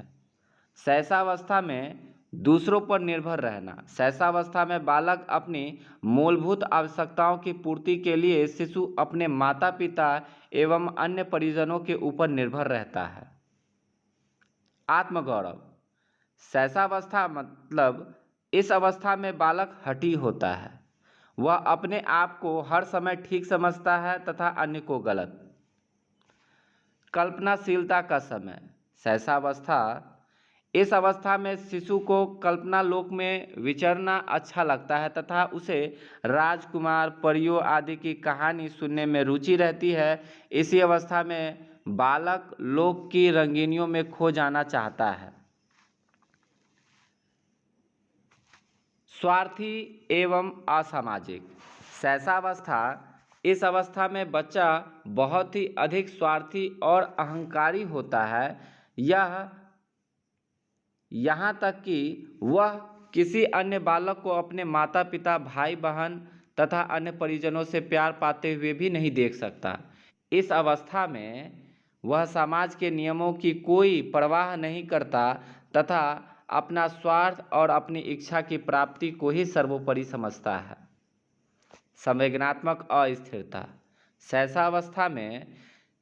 शैशवावस्था में दूसरों पर निर्भर रहना। शैशवावस्था में बालक अपनी मूलभूत आवश्यकताओं की पूर्ति के लिए शिशु अपने माता पिता एवं अन्य परिजनों के ऊपर निर्भर रहता है। आत्मगौरव। शैशवावस्था मतलब इस अवस्था में बालक हठी होता है। वह अपने आप को हर समय ठीक समझता है तथा अन्य को गलत। कल्पनाशीलता का समय, शैशवावस्था। इस अवस्था में शिशु को कल्पना लोक में विचरना अच्छा लगता है तथा उसे राजकुमार, परियों आदि की कहानी सुनने में रुचि रहती है। इसी अवस्था में बालक लोक की रंगीनियों में खो जाना चाहता है। स्वार्थी एवं असामाजिक, शैशवावस्था। इस अवस्था में बच्चा बहुत ही अधिक स्वार्थी और अहंकारी होता है। यहाँ तक कि वह किसी अन्य बालक को अपने माता पिता, भाई बहन तथा अन्य परिजनों से प्यार पाते हुए भी नहीं देख सकता। इस अवस्था में वह समाज के नियमों की कोई परवाह नहीं करता तथा अपना स्वार्थ और अपनी इच्छा की प्राप्ति को ही सर्वोपरि समझता है। संवेदनात्मक अस्थिरता, शैशवावस्था में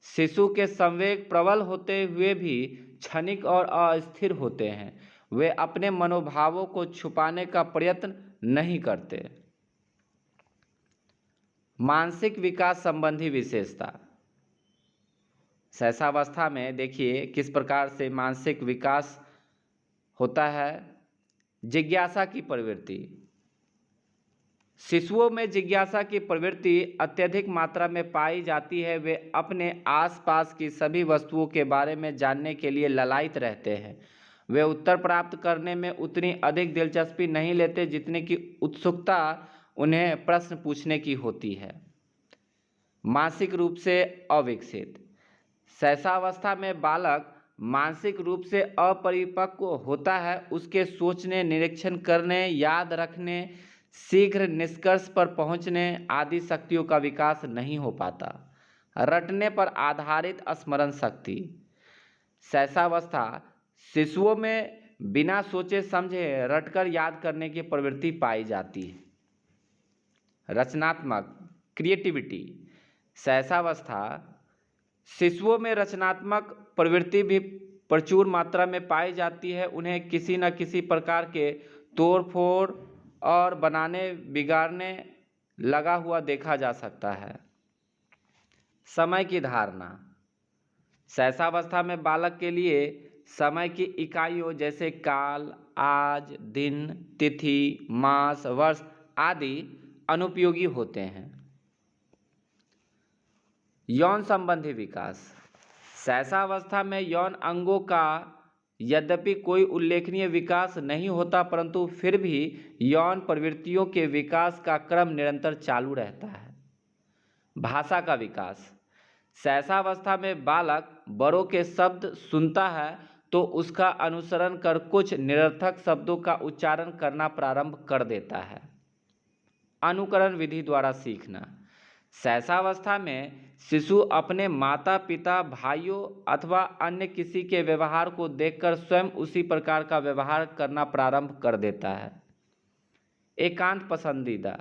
शिशु के संवेग प्रबल होते हुए भी क्षणिक और अस्थिर होते हैं। वे अपने मनोभावों को छुपाने का प्रयत्न नहीं करते। मानसिक विकास संबंधी विशेषता, शैशवावस्था में देखिए किस प्रकार से मानसिक विकास होता है। जिज्ञासा की प्रवृत्ति, शिशुओं में जिज्ञासा की प्रवृत्ति अत्यधिक मात्रा में पाई जाती है। वे अपने आसपास की सभी वस्तुओं के बारे में जानने के लिए ललायित रहते हैं। वे उत्तर प्राप्त करने में उतनी अधिक दिलचस्पी नहीं लेते जितनी कि उत्सुकता उन्हें प्रश्न पूछने की होती है। मानसिक रूप से अविकसित, शैशवावस्था में बालक मानसिक रूप से अपरिपक्व होता है। उसके सोचने, निरीक्षण करने, याद रखने, शीघ्र निष्कर्ष पर पहुंचने आदि शक्तियों का विकास नहीं हो पाता। रटने पर आधारित स्मरण शक्ति, शैशवावस्था शिशुओं में बिना सोचे समझे रटकर याद करने की प्रवृत्ति पाई जाती है। रचनात्मक क्रिएटिविटी, शैशवावस्था शिशुओं में रचनात्मक प्रवृत्ति भी प्रचुर मात्रा में पाई जाती है। उन्हें किसी न किसी प्रकार के तोड़ फोड़ और बनाने बिगाड़ने लगा हुआ देखा जा सकता है। समय की धारणा, शैशवावस्था में बालक के लिए समय की इकाइयों जैसे काल, आज, दिन, तिथि, मास, वर्ष आदि अनुपयोगी होते हैं। यौन संबंधी विकास, शैशवावस्था में यौन अंगों का यद्यपि कोई उल्लेखनीय विकास नहीं होता परंतु फिर भी यौन प्रवृत्तियों के विकास का क्रम निरंतर चालू रहता है। भाषा का विकास, शैशवावस्था में बालक बड़ों के शब्द सुनता है तो उसका अनुसरण कर कुछ निरर्थक शब्दों का उच्चारण करना प्रारंभ कर देता है। अनुकरण विधि द्वारा सीखना, शैशवावस्था में शिशु अपने माता पिता, भाइयों अथवा अन्य किसी के व्यवहार को देखकर स्वयं उसी प्रकार का व्यवहार करना प्रारंभ कर देता है। एकांत पसंदीदा,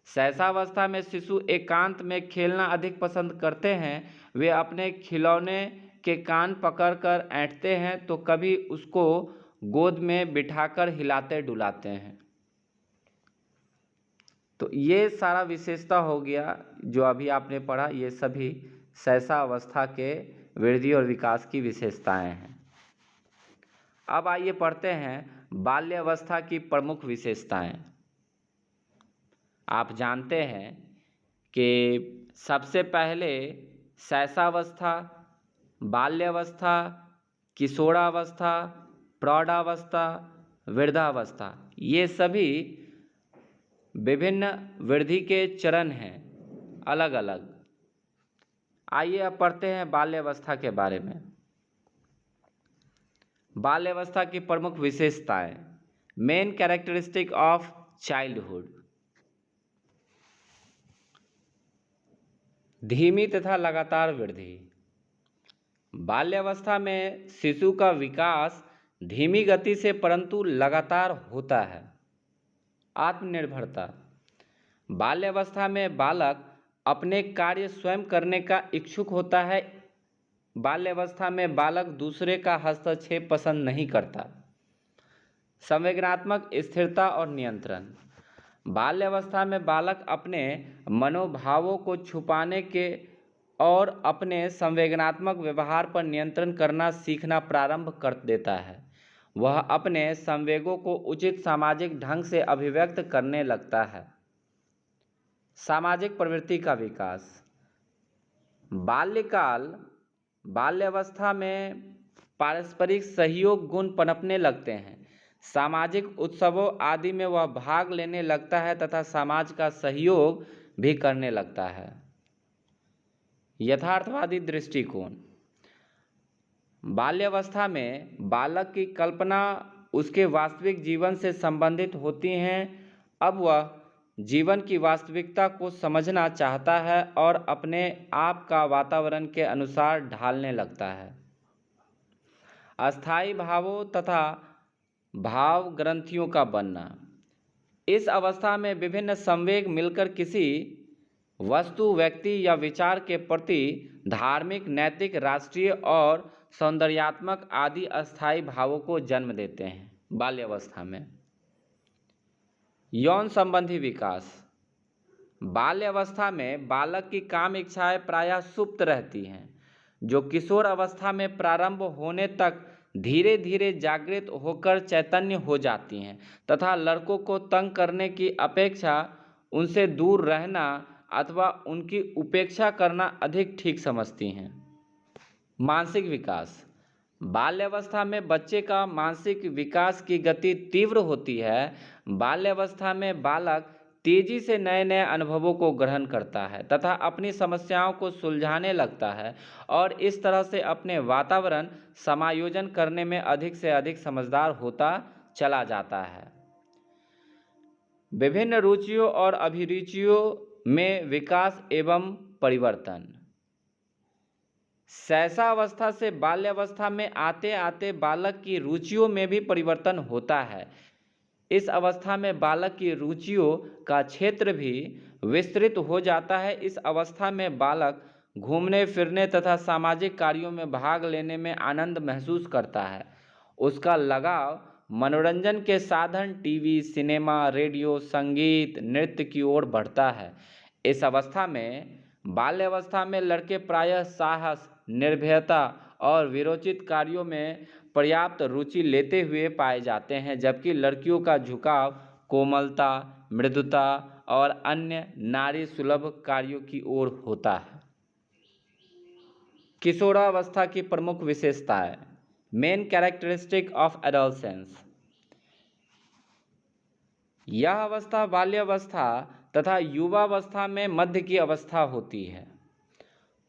शैशवावस्था में शिशु एकांत में खेलना अधिक पसंद करते हैं। वे अपने खिलौने के कान पकड़कर ऐंठते हैं तो कभी उसको गोद में बिठाकर हिलाते डुलाते हैं। तो ये सारा विशेषता हो गया जो अभी आपने पढ़ा, ये सभी शैशवावस्था के वृद्धि और विकास की विशेषताएं हैं। अब आइए पढ़ते हैं बाल्यावस्था की प्रमुख विशेषताएं। आप जानते हैं कि सबसे पहले शैशवावस्था, बाल्यावस्था, किशोरावस्था, प्रौढ़ावस्था, वृद्धावस्था, ये सभी विभिन्न वृद्धि के चरण हैं अलग अलग। आइए अब पढ़ते हैं बाल्यावस्था के बारे में। बाल्यावस्था की प्रमुख विशेषताएं, मेन कैरेक्टरिस्टिक ऑफ चाइल्डहुड। धीमी तथा लगातार वृद्धि, बाल्यावस्था में शिशु का विकास धीमी गति से परंतु लगातार होता है। आत्मनिर्भरता, बाल्यावस्था में बालक अपने कार्य स्वयं करने का इच्छुक होता है। बाल्यावस्था में बालक दूसरे का हस्तक्षेप पसंद नहीं करता। संवेदनात्मक स्थिरता और नियंत्रण, बाल्यावस्था में बालक अपने मनोभावों को छुपाने के और अपने संवेदनात्मक व्यवहार पर नियंत्रण करना सीखना प्रारंभ कर देता है। वह अपने संवेगों को उचित सामाजिक ढंग से अभिव्यक्त करने लगता है। सामाजिक प्रवृत्ति का विकास। बाल्यावस्था में पारस्परिक सहयोग गुण पनपने लगते हैं। सामाजिक उत्सवों आदि में वह भाग लेने लगता है तथा समाज का सहयोग भी करने लगता है। यथार्थवादी दृष्टिकोण। बाल्यावस्था में बालक की कल्पना उसके वास्तविक जीवन से संबंधित होती हैं। अब वह जीवन की वास्तविकता को समझना चाहता है और अपने आप का वातावरण के अनुसार ढालने लगता है। अस्थायी भावों तथा भाव ग्रंथियों का बनना। इस अवस्था में विभिन्न संवेग मिलकर किसी वस्तु, व्यक्ति या विचार के प्रति धार्मिक, नैतिक, राष्ट्रीय और सौंदर्यात्मक आदि अस्थायी भावों को जन्म देते हैं। बाल्यावस्था में यौन संबंधी विकास। बाल्यावस्था में बालक की काम इच्छाएं प्रायः सुप्त रहती हैं, जो किशोर अवस्था में प्रारंभ होने तक धीरे धीरे जागृत होकर चैतन्य हो जाती हैं तथा लड़कों को तंग करने की अपेक्षा उनसे दूर रहना अथवा उनकी उपेक्षा करना अधिक ठीक समझती हैं। मानसिक विकास। बाल्यावस्था में बच्चे का मानसिक विकास की गति तीव्र होती है। बाल्यावस्था में बालक तेजी से नए नए अनुभवों को ग्रहण करता है तथा अपनी समस्याओं को सुलझाने लगता है और इस तरह से अपने वातावरण समायोजन करने में अधिक से अधिक समझदार होता चला जाता है। विभिन्न रुचियों और अभिरुचियों में विकास एवं परिवर्तन। शैशवावस्था से बाल्यावस्था में आते आते बालक की रुचियों में भी परिवर्तन होता है। इस अवस्था में बालक की रुचियों का क्षेत्र भी विस्तृत हो जाता है। इस अवस्था में बालक घूमने फिरने तथा सामाजिक कार्यों में भाग लेने में आनंद महसूस करता है। उसका लगाव मनोरंजन के साधन टीवी, सिनेमा, रेडियो, संगीत, नृत्य की ओर बढ़ता है। इस अवस्था में बाल्यावस्था में लड़के प्रायः साहस, निर्भयता और वीरोचित कार्यों में पर्याप्त रुचि लेते हुए पाए जाते हैं, जबकि लड़कियों का झुकाव कोमलता, मृदुता और अन्य नारी सुलभ कार्यों की ओर होता है। किशोरावस्था की प्रमुख विशेषताएं। Main characteristic of adolescence. यह अवस्था बाल्यावस्था तथा युवावस्था में मध्य की अवस्था होती है।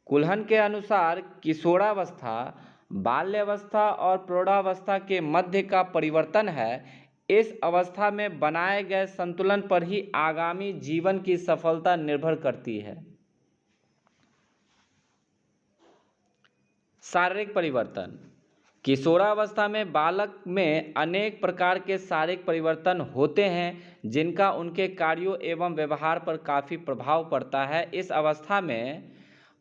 कुल्हन के अनुसार किशोरावस्था बाल्यावस्था और प्रौढ़ावस्था के मध्य का परिवर्तन है। इस अवस्था में बनाए गए संतुलन पर ही आगामी जीवन की सफलता निर्भर करती है। शारीरिक परिवर्तन। किशोरावस्था में बालक में अनेक प्रकार के शारीरिक परिवर्तन होते हैं, जिनका उनके कार्यों एवं व्यवहार पर काफ़ी प्रभाव पड़ता है। इस अवस्था में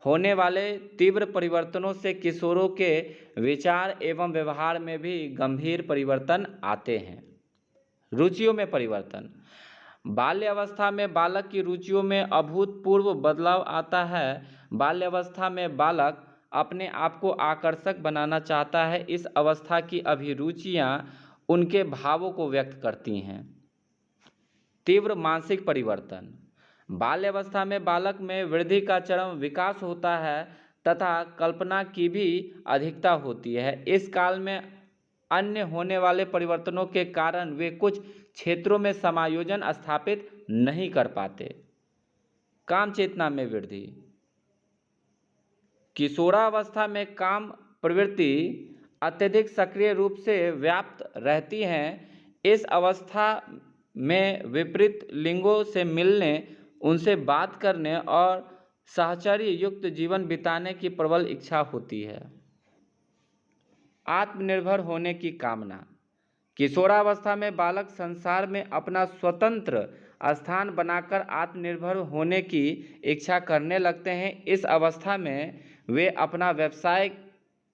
होने वाले तीव्र परिवर्तनों से किशोरों के विचार एवं व्यवहार में भी गंभीर परिवर्तन आते हैं। रुचियों में परिवर्तन। बाल्यावस्था में बालक की रुचियों में अभूतपूर्व बदलाव आता है। बाल्यावस्था में बालक अपने आप को आकर्षक बनाना चाहता है। इस अवस्था की अभिरुचियां उनके भावों को व्यक्त करती हैं। तीव्र मानसिक परिवर्तन। बाल्यावस्था में बालक में वृद्धि का चरम विकास होता है तथा कल्पना की भी अधिकता होती है। इस काल में अन्य होने वाले परिवर्तनों के कारण वे कुछ क्षेत्रों में समायोजन स्थापित नहीं कर पाते। काम चेतना में वृद्धि। किशोरावस्था में काम प्रवृत्ति अत्यधिक सक्रिय रूप से व्याप्त रहती हैं। इस अवस्था में विपरीत लिंगों से मिलने, उनसे बात करने और साहचर्य युक्त जीवन बिताने की प्रबल इच्छा होती है। आत्मनिर्भर होने की कामना। किशोरावस्था में बालक संसार में अपना स्वतंत्र स्थान बनाकर आत्मनिर्भर होने की इच्छा करने लगते हैं। इस अवस्था में वे अपना व्यवसाय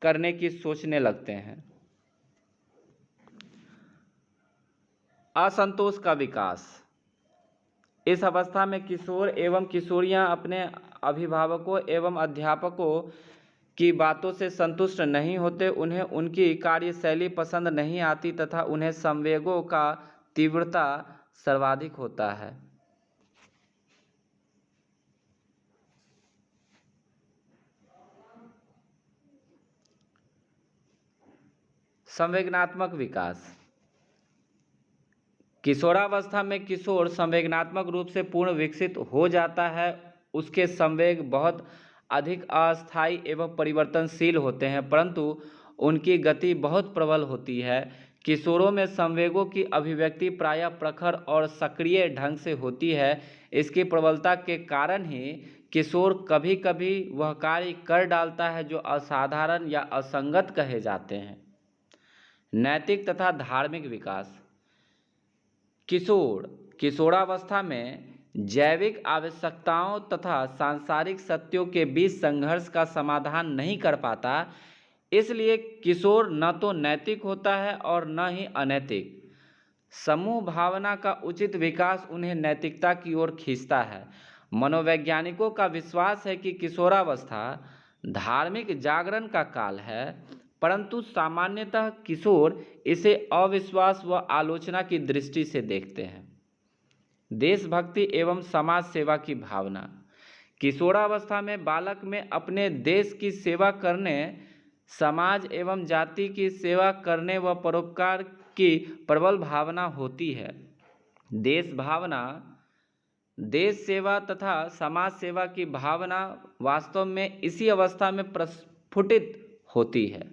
करने की सोचने लगते हैं। असंतोष का विकास। इस अवस्था में किशोर एवं किशोरियां अपने अभिभावकों एवं अध्यापकों की बातों से संतुष्ट नहीं होते, उन्हें उनकी कार्यशैली पसंद नहीं आती तथा उन्हें संवेगों का तीव्रता सर्वाधिक होता है। संवेदनात्मक विकास। किशोरावस्था में किशोर संवेदनात्मक रूप से पूर्ण विकसित हो जाता है। उसके संवेग बहुत अधिक अस्थायी एवं परिवर्तनशील होते हैं, परंतु उनकी गति बहुत प्रबल होती है। किशोरों में संवेगों की अभिव्यक्ति प्रायः प्रखर और सक्रिय ढंग से होती है। इसकी प्रबलता के कारण ही किशोर कभी कभी वह कार्य कर डालता है जो असाधारण या असंगत कहे जाते हैं। नैतिक तथा धार्मिक विकास। किशोरावस्था में जैविक आवश्यकताओं तथा सांसारिक सत्यों के बीच संघर्ष का समाधान नहीं कर पाता, इसलिए किशोर न तो नैतिक होता है और न ही अनैतिक। समूह भावना का उचित विकास उन्हें नैतिकता की ओर खींचता है। मनोवैज्ञानिकों का विश्वास है कि किशोरावस्था धार्मिक जागरण का काल है, परंतु सामान्यतः किशोर इसे अविश्वास व आलोचना की दृष्टि से देखते हैं। देशभक्ति एवं समाज सेवा की भावना। किशोरावस्था में बालक में अपने देश की सेवा करने, समाज एवं जाति की सेवा करने व परोपकार की प्रबल भावना होती है। देश भावना, देश सेवा तथा समाज सेवा की भावना वास्तव में इसी अवस्था में प्रस्फुटित होती है।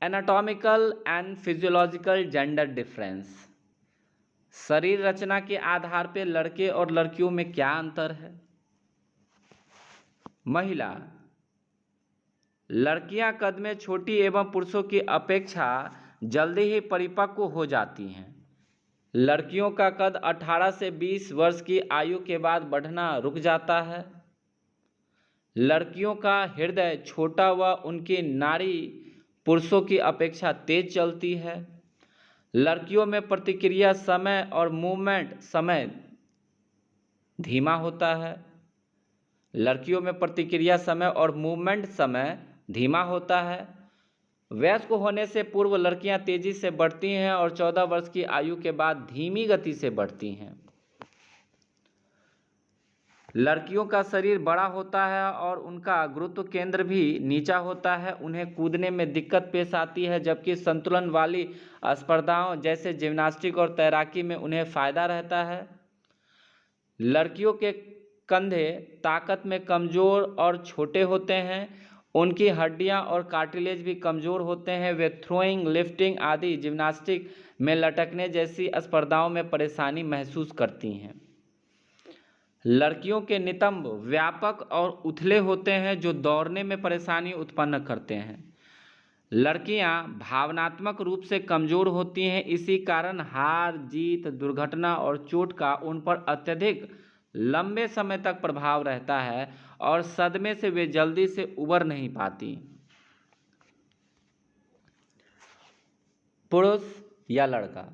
Anatomical and physiological gender difference. शरीर रचना के आधार पर लड़के और लड़कियों में क्या अंतर है? महिला। लड़कियां कद में छोटी एवं पुरुषों की अपेक्षा जल्दी ही परिपक्व हो जाती हैं। लड़कियों का कद 18 से 20 वर्ष की आयु के बाद बढ़ना रुक जाता है। लड़कियों का हृदय छोटा व उनकी नाड़ी पुरुषों की अपेक्षा तेज चलती है। लड़कियों में प्रतिक्रिया समय और मूवमेंट समय धीमा होता है। लड़कियों में प्रतिक्रिया समय और मूवमेंट समय धीमा होता है। वयस्क होने से पूर्व लड़कियां तेजी से बढ़ती हैं और 14 वर्ष की आयु के बाद धीमी गति से बढ़ती हैं। लड़कियों का शरीर बड़ा होता है और उनका गुरुत्व केंद्र भी नीचा होता है। उन्हें कूदने में दिक्कत पेश आती है, जबकि संतुलन वाली स्पर्धाओं जैसे जिम्नास्टिक और तैराकी में उन्हें फायदा रहता है। लड़कियों के कंधे ताकत में कमजोर और छोटे होते हैं। उनकी हड्डियां और कार्टिलेज भी कमजोर होते हैं। वे थ्रोइंग, लिफ्टिंग आदि जिम्नास्टिक में लटकने जैसी स्पर्धाओं में परेशानी महसूस करती हैं। लड़कियों के नितंब व्यापक और उथले होते हैं जो दौड़ने में परेशानी उत्पन्न करते हैं। लड़कियां भावनात्मक रूप से कमजोर होती हैं, इसी कारण हार जीत, दुर्घटना और चोट का उन पर अत्यधिक लंबे समय तक प्रभाव रहता है और सदमे से वे जल्दी से उबर नहीं पाती। पुरुष या लड़का।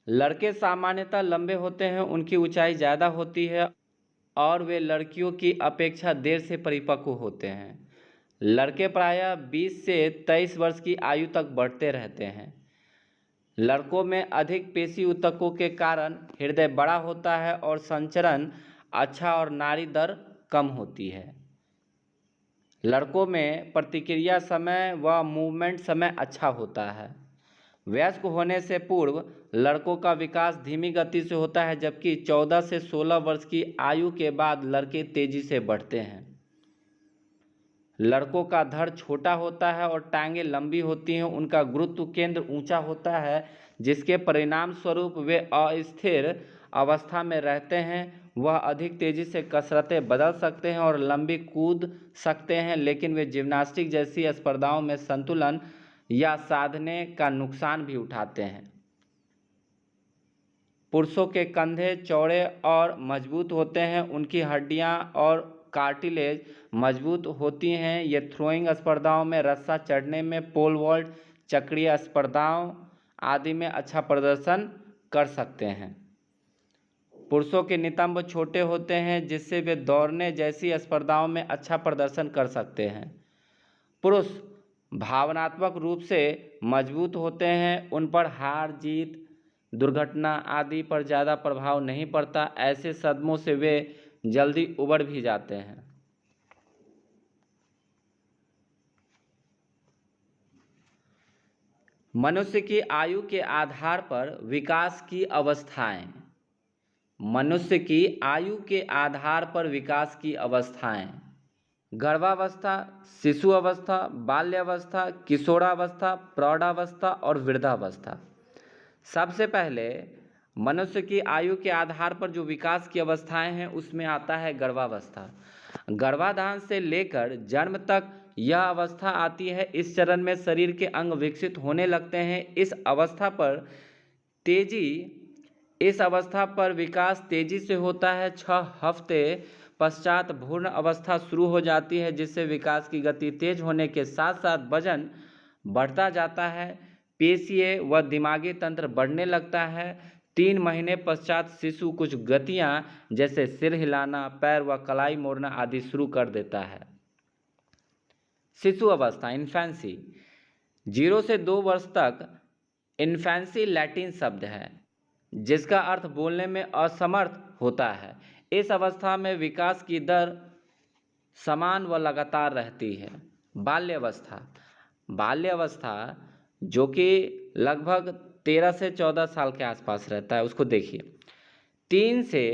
लड़के सामान्यतः लंबे होते हैं, उनकी ऊंचाई ज़्यादा होती है और वे लड़कियों की अपेक्षा देर से परिपक्व होते हैं। लड़के प्रायः 20 से 23 वर्ष की आयु तक बढ़ते रहते हैं। लड़कों में अधिक पेशी ऊतकों के कारण हृदय बड़ा होता है और संचरण अच्छा और नाड़ी दर कम होती है। लड़कों में प्रतिक्रिया समय व मूवमेंट समय अच्छा होता है। वयस्क होने से पूर्व लड़कों का विकास धीमी गति से होता है, जबकि 14 से 16 वर्ष की आयु के बाद लड़के तेजी से बढ़ते हैं। लड़कों का धड़ छोटा होता है और टांगें लंबी होती हैं। उनका गुरुत्व केंद्र ऊंचा होता है, जिसके परिणाम स्वरूप वे अस्थिर अवस्था में रहते हैं। वह अधिक तेजी से कसरतें बदल सकते हैं और लंबी कूद सकते हैं, लेकिन वे जिम्नास्टिक जैसी स्पर्धाओं में संतुलन या साधने का नुकसान भी उठाते हैं। पुरुषों के कंधे चौड़े और मजबूत होते हैं। उनकी हड्डियां और कार्टिलेज मजबूत होती हैं। ये थ्रोइंग स्पर्धाओं में, रस्सा चढ़ने में, पोल वॉल्ट, चक्रीय स्पर्धाओं आदि में अच्छा प्रदर्शन कर सकते हैं। पुरुषों के नितंब छोटे होते हैं जिससे वे दौड़ने जैसी स्पर्धाओं में अच्छा प्रदर्शन कर सकते हैं। पुरुष भावनात्मक रूप से मजबूत होते हैं, उन पर हार जीत, दुर्घटना आदि पर ज़्यादा प्रभाव नहीं पड़ता। ऐसे सदमों से वे जल्दी उबर भी जाते हैं। मनुष्य की आयु के आधार पर विकास की अवस्थाएं। मनुष्य की आयु के आधार पर विकास की अवस्थाएं: गर्भावस्था, शिशु अवस्था, बाल्यावस्था, किशोरावस्था, प्रौढ़ावस्था और वृद्धावस्था। सबसे पहले मनुष्य की आयु के आधार पर जो विकास की अवस्थाएं हैं उसमें आता है गर्भावस्था। गर्भाधान से लेकर जन्म तक यह अवस्था आती है। इस चरण में शरीर के अंग विकसित होने लगते हैं। इस अवस्था पर विकास तेजी से होता है। 6 हफ्ते पश्चात भ्रूण अवस्था शुरू हो जाती है, जिससे विकास की गति तेज होने के साथ साथ वजन बढ़ता जाता है, पेशीय व दिमागी तंत्र बढ़ने लगता है। 3 महीने पश्चात शिशु कुछ गतियां जैसे सिर हिलाना, पैर व कलाई मोड़ना आदि शुरू कर देता है। शिशु अवस्था, इन्फेंसी। 0 से 2 वर्ष तक इन्फेंसी लैटिन शब्द है जिसका अर्थ बोलने में असमर्थ होता है। इस अवस्था में विकास की दर समान व लगातार रहती है। बाल्यावस्था। बाल्यावस्था जो कि लगभग 13 से 14 साल के आसपास रहता है, उसको देखिए। 3 से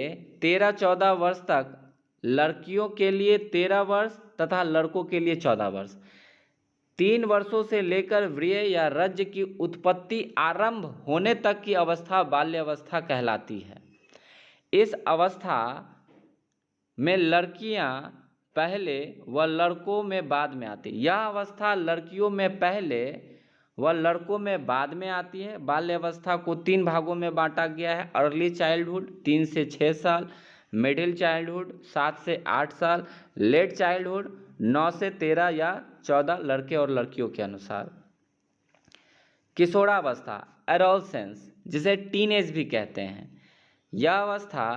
13-14 वर्ष तक लड़कियों के लिए 13 वर्ष तथा लड़कों के लिए 14 वर्ष। 3 वर्षों से लेकर व्रीहि या रज की उत्पत्ति आरंभ होने तक की अवस्था बाल्यावस्था कहलाती है। इस अवस्था में लड़कियां पहले व लड़कों में बाद में आती है। यह अवस्था लड़कियों में पहले व लड़कों में बाद में आती है। बाल्यावस्था को 3 भागों में बांटा गया है: अर्ली चाइल्डहुड 3 से 6 साल, मिडिल चाइल्डहुड 7 से 8 साल, लेट चाइल्डहुड 9 से 13 या 14 लड़के और लड़कियों के अनुसार। किशोरावस्था, एडोलसेंस, जिसे टीनेज भी कहते हैं। यह अवस्था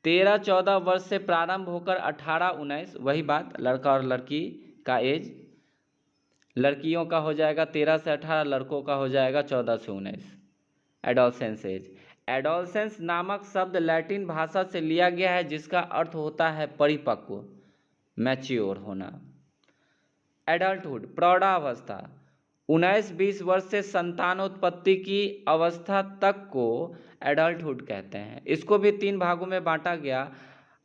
13-14 वर्ष से प्रारंभ होकर 18-19, वही बात, लड़का और लड़की का एज, लड़कियों का हो जाएगा 13 से 18, लड़कों का हो जाएगा 14 से 19, एडोलसेंस एज। एडोलसेंस नामक शब्द लैटिन भाषा से लिया गया है जिसका अर्थ होता है परिपक्व, मैच्योर होना। एडल्टहुड, प्रौढ़ावस्था, 19-20 वर्ष से संतानोत्पत्ति की अवस्था तक को एडल्टहुड कहते हैं। इसको भी 3 भागों में बांटा गया: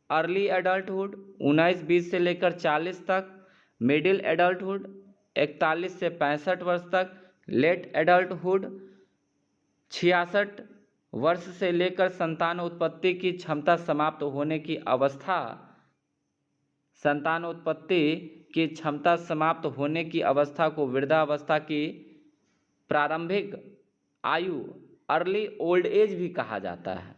अर्ली एडल्टहुड 19-20 से लेकर 40 तक, मिडिल एडल्टहुड 41 से 65 वर्ष तक, लेट एडल्टहुड 66 वर्ष से लेकर संतानोत्पत्ति की क्षमता समाप्त होने की अवस्था। संतानोत्पत्ति की क्षमता समाप्त होने की अवस्था को वृद्धावस्था की प्रारंभिक आयु, अर्ली ओल्ड एज भी कहा जाता है।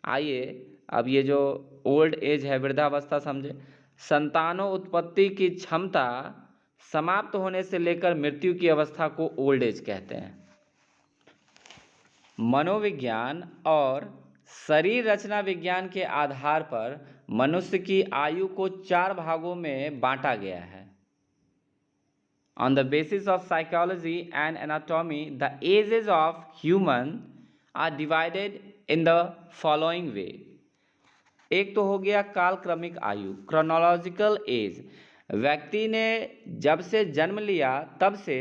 आइए अब ये जो ओल्ड एज है, वृद्धावस्था, समझे। संतानोत्पत्ति की क्षमता समाप्त होने से लेकर मृत्यु की अवस्था को ओल्ड एज कहते हैं। मनोविज्ञान और शरीर रचना विज्ञान के आधार पर मनुष्य की आयु को 4 भागों में बांटा गया है। On the basis of psychology and anatomy, the ages of human are divided in the following way. एक तो हो गया कालक्रमिक आयु, क्रोनोलॉजिकल एज। व्यक्ति ने जब से जन्म लिया तब से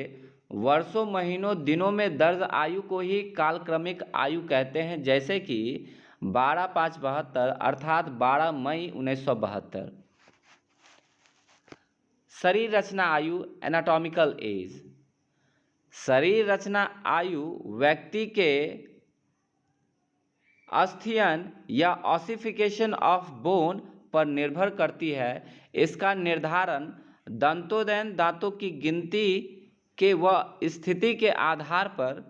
वर्षों, महीनों, दिनों में दर्ज आयु को ही कालक्रमिक आयु कहते हैं, जैसे कि 12/5/72 अर्थात 12 मई 1972। शरीर रचना आयु, एनाटॉमिकल एज। शरीर रचना आयु व्यक्ति के अस्थियन या ऑसिफिकेशन ऑफ बोन पर निर्भर करती है। इसका निर्धारण दंतोदयन दांतों की गिनती के व स्थिति के आधार पर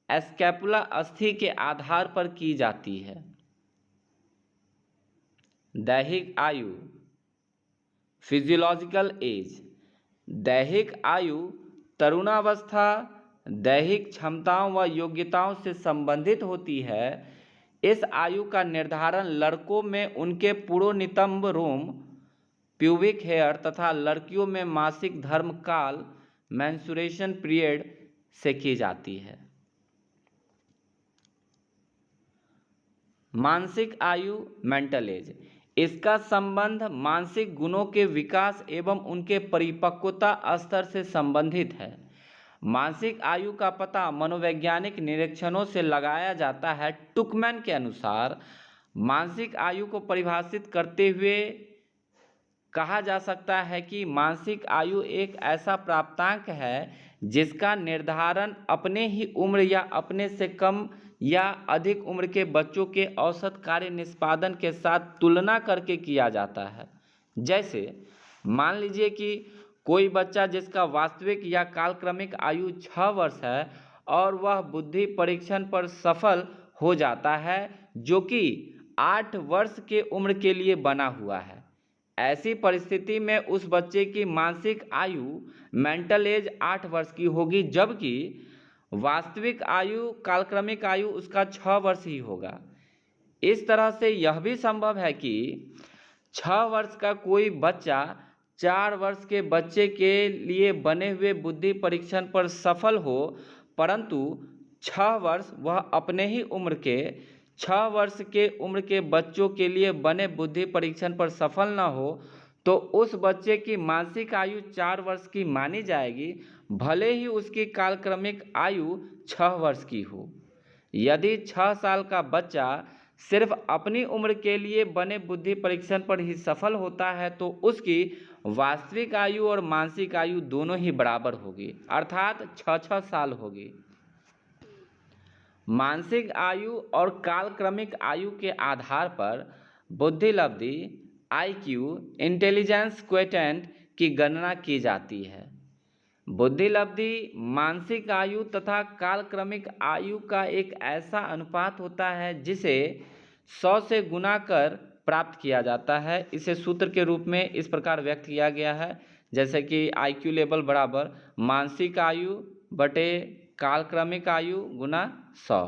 स्कैपुला अस्थि के आधार पर की जाती है। दैहिक आयु, फिजियोलॉजिकल एज। दैहिक आयु तरुणावस्था दैहिक क्षमताओं व योग्यताओं से संबंधित होती है। इस आयु का निर्धारण लड़कों में उनके पुरोनितंब रोम, प्यूबिक हेयर तथा लड़कियों में मासिक धर्म काल, मेंस्ट्रुएशन पीरियड से की जाती है। मानसिक आयु, मेंटल एज, इसका संबंध मानसिक गुणों के विकास एवं उनके परिपक्वता स्तर से संबंधित है। मानसिक आयु का पता मनोवैज्ञानिक निरीक्षणों से लगाया जाता है। टुकमैन के अनुसार मानसिक आयु को परिभाषित करते हुए कहा जा सकता है कि मानसिक आयु एक ऐसा प्राप्तांक है जिसका निर्धारण अपने ही उम्र या अपने से कम या अधिक उम्र के बच्चों के औसत कार्य निष्पादन के साथ तुलना करके किया जाता है। जैसे मान लीजिए कि कोई बच्चा जिसका वास्तविक या कालक्रमिक आयु 6 वर्ष है और वह बुद्धि परीक्षण पर सफल हो जाता है, जो कि 8 वर्ष के उम्र के लिए बना हुआ है। ऐसी परिस्थिति में उस बच्चे की मानसिक आयु, मेंटल एज 8 वर्ष की होगी, जबकि वास्तविक आयु, कालक्रमिक आयु उसका 6 वर्ष ही होगा। इस तरह से यह भी संभव है कि 6 वर्ष का कोई बच्चा 4 वर्ष के बच्चे के लिए बने हुए बुद्धि परीक्षण पर सफल हो, परंतु 6 वर्ष वह अपने ही उम्र के 6 वर्ष के उम्र के बच्चों के लिए बने बुद्धि परीक्षण पर सफल न हो, तो उस बच्चे की मानसिक आयु 4 वर्ष की मानी जाएगी, भले ही उसकी कालक्रमिक आयु 6 वर्ष की हो। यदि 6 साल का बच्चा सिर्फ अपनी उम्र के लिए बने बुद्धि परीक्षण पर ही सफल होता है, तो उसकी वास्तविक आयु और मानसिक आयु दोनों ही बराबर होगी, अर्थात 6-6 साल होगी। मानसिक आयु और कालक्रमिक आयु के आधार पर बुद्धि लब्धि, IQ, इंटेलिजेंस क्वोटिएंट की गणना की जाती है। बुद्धि लब्धि मानसिक आयु तथा कालक्रमिक आयु का एक ऐसा अनुपात होता है जिसे 100 से गुना कर प्राप्त किया जाता है। इसे सूत्र के रूप में इस प्रकार व्यक्त किया गया है, जैसे कि IQ लेवल बराबर मानसिक आयु बटे कालक्रमिक आयु गुना 100।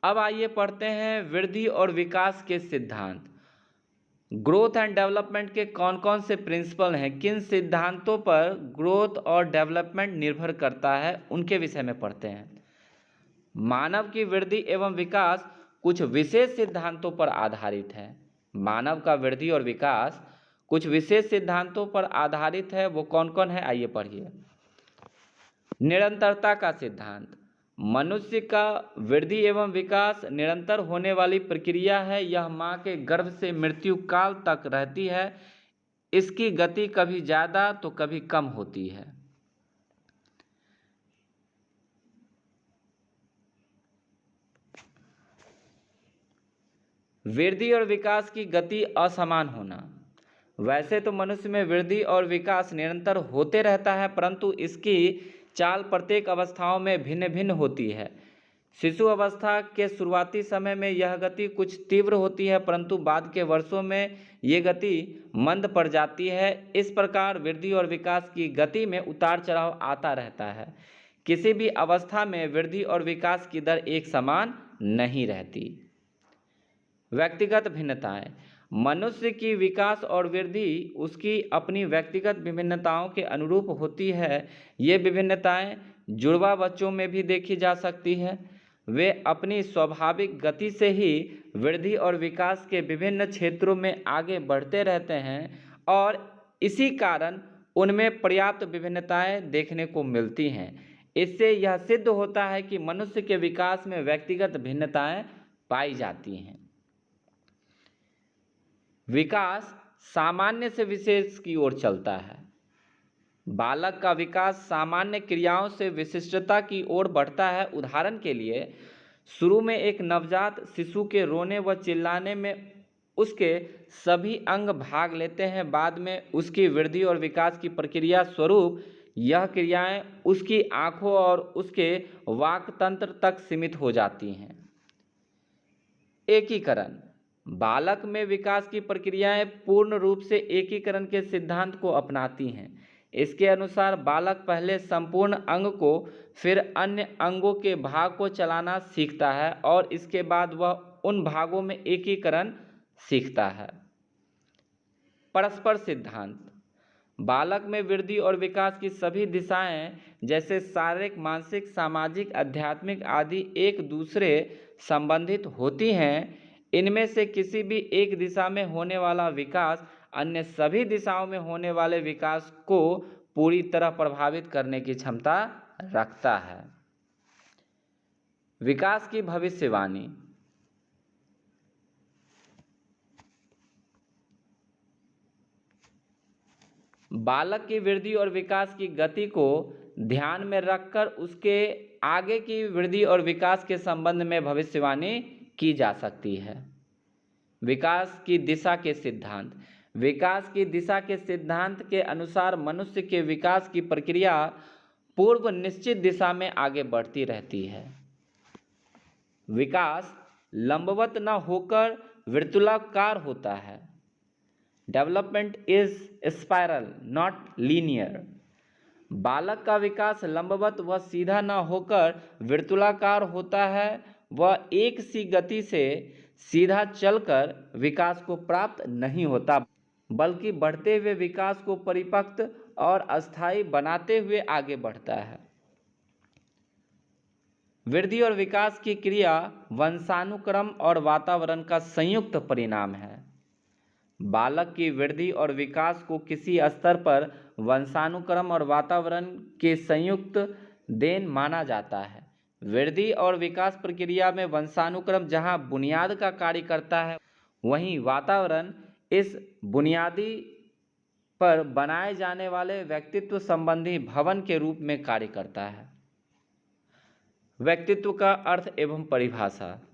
अब आइए पढ़ते हैं वृद्धि और विकास के सिद्धांत। ग्रोथ एंड डेवलपमेंट के कौन कौन से प्रिंसिपल हैं, किन सिद्धांतों पर ग्रोथ और डेवलपमेंट निर्भर करता है, उनके विषय में पढ़ते हैं। मानव की वृद्धि एवं विकास कुछ विशेष सिद्धांतों पर आधारित है। मानव का वृद्धि और विकास कुछ विशेष सिद्धांतों पर आधारित है। वो कौन कौन है, आइए पढ़िए। निरंतरता का सिद्धांत। मनुष्य का वृद्धि एवं विकास निरंतर होने वाली प्रक्रिया है। यह माँ के गर्भ से मृत्यु काल तक रहती है। इसकी गति कभी ज़्यादा तो कभी कम होती है। वृद्धि और विकास की गति असमान होना। वैसे तो मनुष्य में वृद्धि और विकास निरंतर होते रहता है, परंतु इसकी चाल प्रत्येक अवस्थाओं में भिन्न भिन्न होती है। शिशु अवस्था के शुरुआती समय में यह गति कुछ तीव्र होती है, परंतु बाद के वर्षों में ये गति मंद पड़ जाती है। इस प्रकार वृद्धि और विकास की गति में उतार चढ़ाव आता रहता है। किसी भी अवस्था में वृद्धि और विकास की दर एक समान नहीं रहती। व्यक्तिगत भिन्नताएं। मनुष्य की विकास और वृद्धि उसकी अपनी व्यक्तिगत विभिन्नताओं के अनुरूप होती है। ये विभिन्नताएं जुड़वा बच्चों में भी देखी जा सकती है। वे अपनी स्वाभाविक गति से ही वृद्धि और विकास के विभिन्न क्षेत्रों में आगे बढ़ते रहते हैं और इसी कारण उनमें पर्याप्त विभिन्नताएं देखने को मिलती हैं। इससे यह सिद्ध होता है कि मनुष्य के विकास में व्यक्तिगत भिन्नताएं पाई जाती हैं। विकास सामान्य से विशेष की ओर चलता है। बालक का विकास सामान्य क्रियाओं से विशिष्टता की ओर बढ़ता है। उदाहरण के लिए, शुरू में एक नवजात शिशु के रोने व चिल्लाने में उसके सभी अंग भाग लेते हैं। बाद में उसकी वृद्धि और विकास की प्रक्रिया स्वरूप यह क्रियाएं उसकी आँखों और उसके वाक् तंत्र तक सीमित हो जाती हैं। एकीकरण। बालक में विकास की प्रक्रियाएं पूर्ण रूप से एकीकरण के सिद्धांत को अपनाती हैं। इसके अनुसार बालक पहले संपूर्ण अंग को, फिर अन्य अंगों के भाग को चलाना सीखता है और इसके बाद वह उन भागों में एकीकरण सीखता है। परस्पर सिद्धांत। बालक में वृद्धि और विकास की सभी दिशाएं जैसे शारीरिक, मानसिक, सामाजिक, आध्यात्मिक आदि एक दूसरे संबंधित होती हैं। इनमें से किसी भी एक दिशा में होने वाला विकास अन्य सभी दिशाओं में होने वाले विकास को पूरी तरह प्रभावित करने की क्षमता रखता है। विकास की भविष्यवाणी। बालक की वृद्धि और विकास की गति को ध्यान में रखकर उसके आगे की वृद्धि और विकास के संबंध में भविष्यवाणी की जा सकती है। विकास की दिशा के सिद्धांत। विकास की दिशा के सिद्धांत के अनुसार मनुष्य के विकास की प्रक्रिया पूर्व निश्चित दिशा में आगे बढ़ती रहती है। विकास लंबवत न होकर वृत्ताकार होता है। Development is spiral not linear. बालक का विकास लंबवत व सीधा न होकर वृत्ताकार होता है। वह एक सी गति से सीधा चलकर विकास को प्राप्त नहीं होता, बल्कि बढ़ते हुए विकास को परिपक्व और अस्थायी बनाते हुए आगे बढ़ता है। वृद्धि और विकास की क्रिया वंशानुक्रम और वातावरण का संयुक्त परिणाम है। बालक की वृद्धि और विकास को किसी स्तर पर वंशानुक्रम और वातावरण के संयुक्त देन माना जाता है। वृद्धि और विकास प्रक्रिया में वंशानुक्रम जहां बुनियाद का कार्य करता है, वहीं वातावरण इस बुनियादी पर बनाए जाने वाले व्यक्तित्व संबंधी भवन के रूप में कार्य करता है। व्यक्तित्व का अर्थ एवं परिभाषा।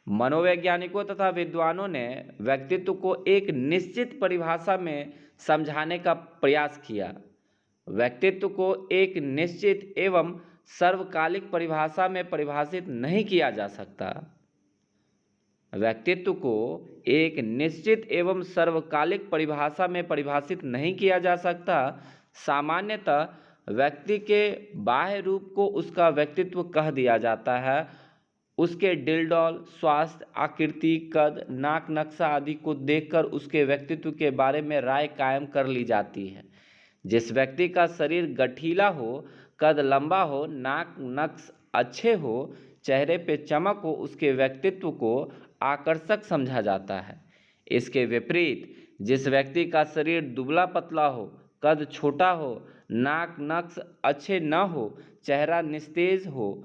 मनोवैज्ञानिकों तथा विद्वानों ने व्यक्तित्व को एक निश्चित परिभाषा में समझाने का प्रयास किया। व्यक्तित्व को एक निश्चित एवं सर्वकालिक परिभाषा में परिभाषित नहीं किया जा सकता। व्यक्तित्व को एक निश्चित एवं सर्वकालिक परिभाषा में परिभाषित नहीं किया जा सकता। सामान्यतः व्यक्ति के बाह्य रूप को उसका व्यक्तित्व कह दिया जाता है। उसके डिलडॉल, स्वास्थ्य, आकृति, कद, नाक नक्शा आदि को देखकर उसके व्यक्तित्व के बारे में राय कायम कर ली जाती है। जिस व्यक्ति का शरीर गठीला हो, कद लंबा हो, नाक नक्श अच्छे हो, चेहरे पे चमक हो, उसके व्यक्तित्व को आकर्षक समझा जाता है। इसके विपरीत जिस व्यक्ति का शरीर दुबला पतला हो, कद छोटा हो, नाक नक्श अच्छे न हो, चेहरा निस्तेज हो,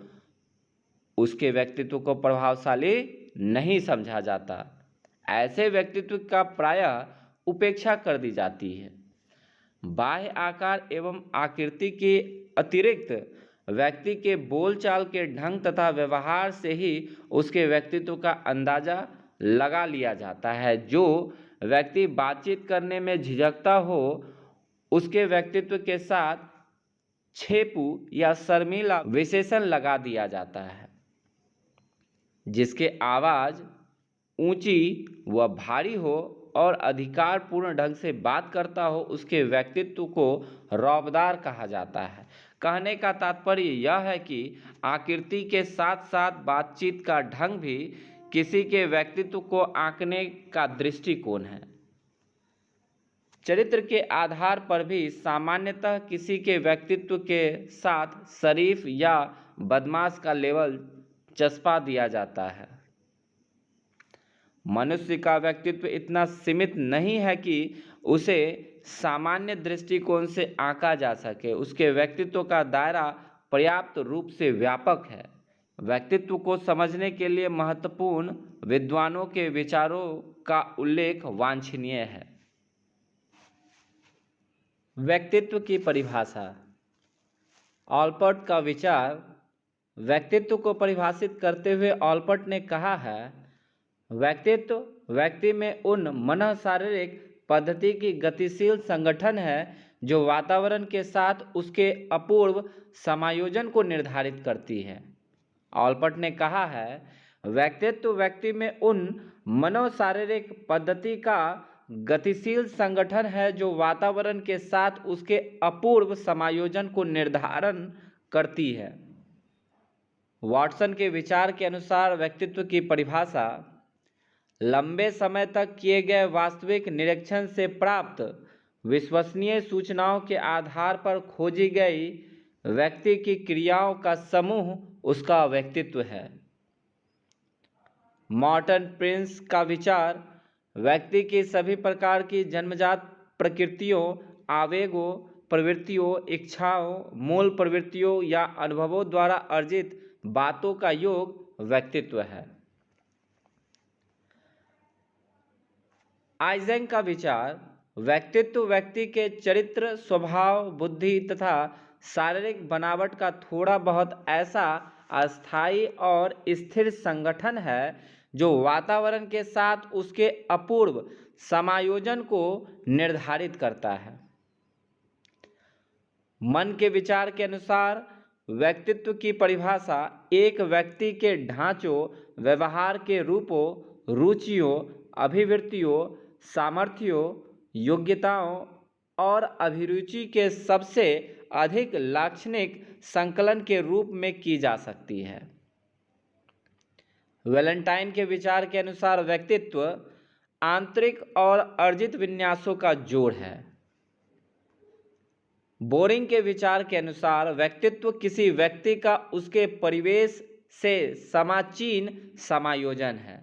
उसके व्यक्तित्व को प्रभावशाली नहीं समझा जाता। ऐसे व्यक्तित्व का प्रायः उपेक्षा कर दी जाती है। बाह्य आकार एवं आकृति के अतिरिक्त व्यक्ति के बोलचाल के ढंग तथा व्यवहार से ही उसके व्यक्तित्व का अंदाजा लगा लिया जाता है। जो व्यक्ति बातचीत करने में झिझकता हो, उसके व्यक्तित्व के साथ छेपू या शर्मीला विशेषण लगा दिया जाता है। जिसके आवाज़ ऊंची व भारी हो और अधिकारपूर्ण ढंग से बात करता हो, उसके व्यक्तित्व को रौबदार कहा जाता है। कहने का तात्पर्य यह है कि आकृति के साथ साथ बातचीत का ढंग भी किसी के व्यक्तित्व को आंकने का दृष्टिकोण है। चरित्र के आधार पर भी सामान्यतः किसी के व्यक्तित्व के साथ शरीफ या बदमाश का लेबल चस्पा दिया जाता है। मनुष्य का व्यक्तित्व इतना सीमित नहीं है कि उसे सामान्य दृष्टिकोण से आंका जा सके। उसके व्यक्तित्व का दायरा पर्याप्त रूप से व्यापक है। व्यक्तित्व को समझने के लिए महत्वपूर्ण विद्वानों के विचारों का उल्लेख वांछनीय है। व्यक्तित्व की परिभाषा। ऑलपर्ट का विचार। व्यक्तित्व को परिभाषित करते हुए ऑलपर्ट ने कहा है, व्यक्तित्व व्यक्ति में उन मनःशारीरिक पद्धति की गतिशील संगठन है जो वातावरण के साथ उसके अपूर्व समायोजन को निर्धारित करती है। ऑलपर्ट ने कहा है, व्यक्तित्व व्यक्ति में उन मनोशारीरिक पद्धति का गतिशील संगठन है जो वातावरण के साथ उसके अपूर्व समायोजन को निर्धारण करती है। वॉटसन के विचार के अनुसार व्यक्तित्व की परिभाषा लंबे समय तक किए गए वास्तविक निरीक्षण से प्राप्त विश्वसनीय सूचनाओं के आधार पर खोजी गई व्यक्ति की क्रियाओं का समूह उसका व्यक्तित्व है। मॉर्टन प्रिंस का विचार व्यक्ति की सभी प्रकार की जन्मजात प्रकृतियों, आवेगों, प्रवृत्तियों, इच्छाओं, मूल प्रवृत्तियों या अनुभवों द्वारा अर्जित बातों का योग व्यक्तित्व है। आइजेंक का विचार व्यक्तित्व व्यक्ति के चरित्र, स्वभाव, बुद्धि तथा शारीरिक बनावट का थोड़ा बहुत ऐसा अस्थायी और स्थिर संगठन है जो वातावरण के साथ उसके अपूर्व समायोजन को निर्धारित करता है। मन के विचार के अनुसार व्यक्तित्व की परिभाषा एक व्यक्ति के ढांचों, व्यवहार के रूपों, रुचियों, अभिवृत्तियों, सामर्थ्यों, योग्यताओं और अभिरुचि के सबसे अधिक लाक्षणिक संकलन के रूप में की जा सकती है। वैलेंटाइन के विचार के अनुसार व्यक्तित्व आंतरिक और अर्जित विन्यासों का जोड़ है। बोरिंग के विचार के अनुसार व्यक्तित्व किसी व्यक्ति का उसके परिवेश से समाचीन समायोजन है।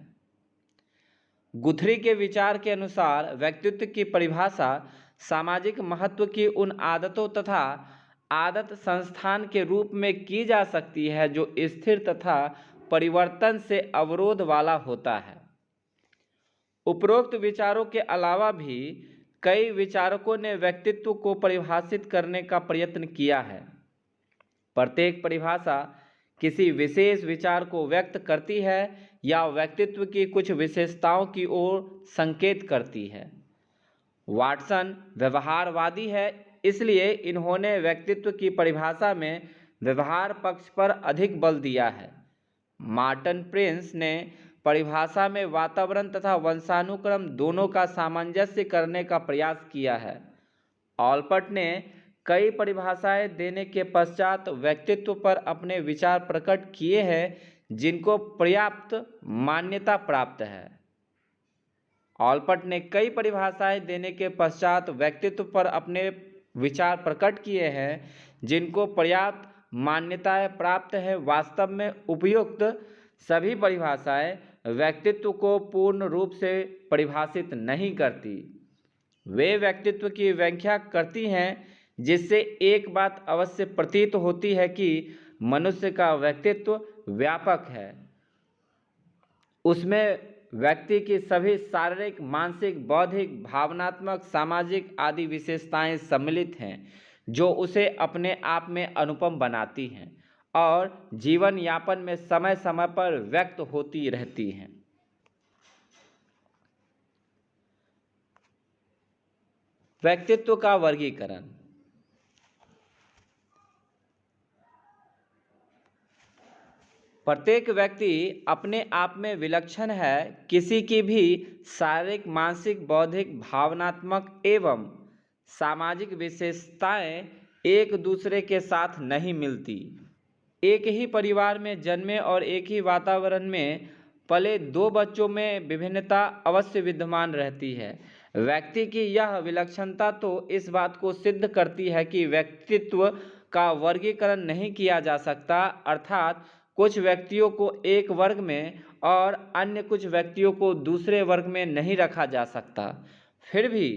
गुथरी के विचार के अनुसार व्यक्तित्व की परिभाषा सामाजिक महत्व की उन आदतों तथा आदत संस्थान के रूप में की जा सकती है जो स्थिर तथा परिवर्तन से अवरोध वाला होता है। उपरोक्त विचारों के अलावा भी कई विचारकों ने व्यक्तित्व को परिभाषित करने का प्रयत्न किया है। प्रत्येक परिभाषा किसी विशेष विचार को व्यक्त करती है या व्यक्तित्व की कुछ विशेषताओं की ओर संकेत करती है। वाटसन व्यवहारवादी है, इसलिए इन्होंने व्यक्तित्व की परिभाषा में व्यवहार पक्ष पर अधिक बल दिया है। मॉर्टन प्रिंस ने परिभाषा में वातावरण तथा वंशानुक्रम दोनों का सामंजस्य करने का प्रयास किया है। ऑलपट ने कई परिभाषाएं देने के पश्चात व्यक्तित्व पर अपने विचार प्रकट किए हैं जिनको पर्याप्त मान्यता प्राप्त है। ऑलपट ने कई परिभाषाएं देने के पश्चात व्यक्तित्व पर अपने विचार प्रकट किए हैं जिनको पर्याप्त मान्यताएं प्राप्त है। वास्तव में उपयुक्त सभी परिभाषाएं व्यक्तित्व को पूर्ण रूप से परिभाषित नहीं करती। वे व्यक्तित्व की व्याख्या करती हैं जिससे एक बात अवश्य प्रतीत होती है कि मनुष्य का व्यक्तित्व व्यापक है। उसमें व्यक्ति की सभी शारीरिक, मानसिक, बौद्धिक, भावनात्मक, सामाजिक आदि विशेषताएं सम्मिलित हैं जो उसे अपने आप में अनुपम बनाती हैं और जीवन यापन में समय समय पर व्यक्त होती रहती हैं। व्यक्तित्व का वर्गीकरण। प्रत्येक व्यक्ति अपने आप में विलक्षण है। किसी की भी शारीरिक, मानसिक, बौद्धिक, भावनात्मक एवं सामाजिक विशेषताएं एक दूसरे के साथ नहीं मिलती। एक ही परिवार में जन्मे और एक ही वातावरण में पले दो बच्चों में विभिन्नता अवश्य विद्यमान रहती है। व्यक्ति की यह विलक्षणता तो इस बात को सिद्ध करती है कि व्यक्तित्व का वर्गीकरण नहीं किया जा सकता, अर्थात कुछ व्यक्तियों को एक वर्ग में और अन्य कुछ व्यक्तियों को दूसरे वर्ग में नहीं रखा जा सकता। फिर भी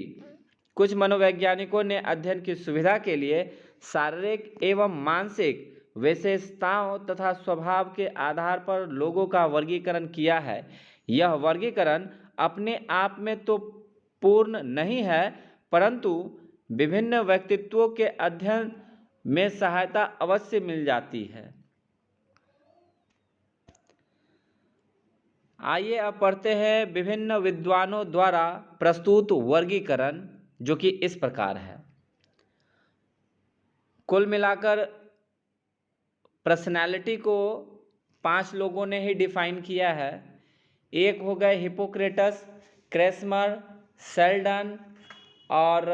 कुछ मनोवैज्ञानिकों ने अध्ययन की सुविधा के लिए शारीरिक एवं मानसिक विशेषताओं तथा स्वभाव के आधार पर लोगों का वर्गीकरण किया है। यह वर्गीकरण अपने आप में तो पूर्ण नहीं है, परंतु विभिन्न व्यक्तित्वों के अध्ययन में सहायता अवश्य मिल जाती है। आइए अब पढ़ते हैं विभिन्न विद्वानों द्वारा प्रस्तुत वर्गीकरण, जो कि इस प्रकार है। कुल मिलाकर पर्सनैलिटी को 5 लोगों ने ही डिफाइन किया है। एक हो गए हिपोक्रेटस, क्रेस्मर, सेल्डन और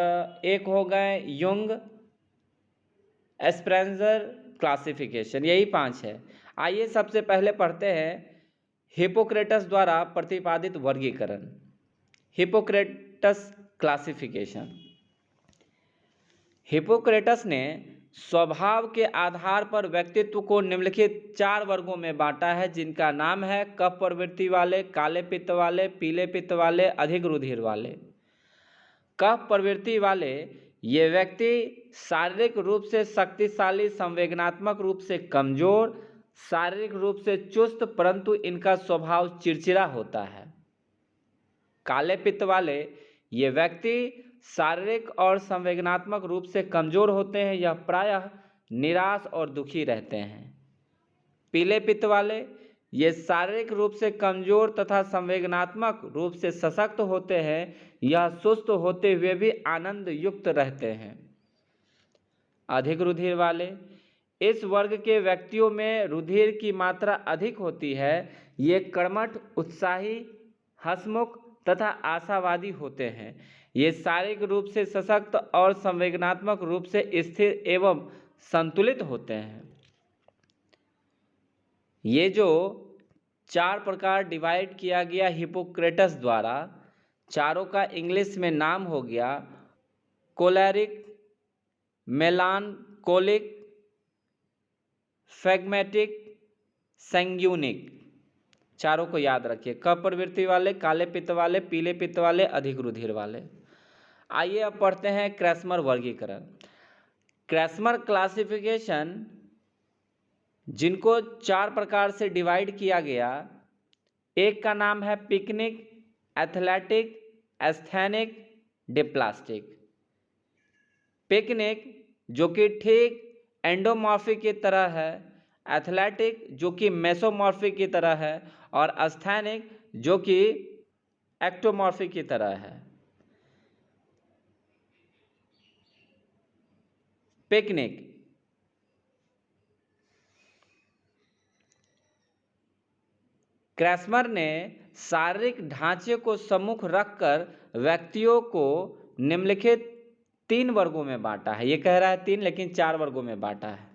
एक हो गए युंग, एस्पेरेंजर क्लासिफिकेशन। यही 5 है। आइए सबसे पहले पढ़ते हैं हिपोक्रेटस द्वारा प्रतिपादित वर्गीकरण, हिपोक्रेटस क्लासिफिकेशन। हिपोक्रेटस ने स्वभाव के आधार पर व्यक्तित्व को निम्नलिखित 4 वर्गों में बांटा है, जिनका नाम है कफ प्रवृत्ति वाले, काले पित्त वाले, पीले पित्त वाले, अधिक रुधिर वाले। कफ प्रवृत्ति वाले ये व्यक्ति शारीरिक रूप से शक्तिशाली, संवेदनात्मक रूप से कमजोर, शारीरिक रूप से चुस्त, परंतु इनका स्वभाव चिड़चिड़ा होता है। काले पित्त वाले ये व्यक्ति शारीरिक और संवेदनात्मक रूप से कमजोर होते हैं, यह प्रायः निराश और दुखी रहते हैं। पीले पित्त वाले ये शारीरिक रूप से कमजोर तथा संवेदनात्मक रूप से सशक्त होते हैं, यह सुस्त होते हुए भी आनंद युक्त रहते हैं। अधिक रुधिर वाले इस वर्ग के व्यक्तियों में रुधिर की मात्रा अधिक होती है। ये कर्मठ, उत्साही, हंसमुख तथा आशावादी होते हैं। ये शारीरिक रूप से सशक्त और संवेदनात्मक रूप से स्थिर एवं संतुलित होते हैं। ये जो 4 प्रकार डिवाइड किया गया हिपोक्रेटस द्वारा, चारों का इंग्लिश में नाम हो गया कोलेरिक, मेलानकोलिक, फ्लेगमेटिक, सैंग्यूनिक। चारों को याद रखिए, कफ प्रवृत्ति वाले, काले पित्त वाले, पीले पित्त वाले, अधिक रुधिर वाले। आइए अब पढ़ते हैं क्रेस्मर वर्गीकरण। क्रेस्मर क्लासिफिकेशन, जिनको 4 प्रकार से डिवाइड किया गया। एक का नाम है पिकनिक, एथलेटिक, एस्थेनिक, डिप्लास्टिक। पिकनिक जो कि ठीक एंडोमॉर्फिक की तरह है, एथलेटिक जो कि मेसोमॉर्फिक की तरह है और एस्थेनिक जो कि एक्टोमॉर्फिक की तरह है। पिकनिक क्रेस्मर ने शारीरिक ढांचे को सम्मुख रखकर व्यक्तियों को निम्नलिखित 3 वर्गों में बांटा है। ये कह रहा है 3 लेकिन 4 वर्गों में बांटा है।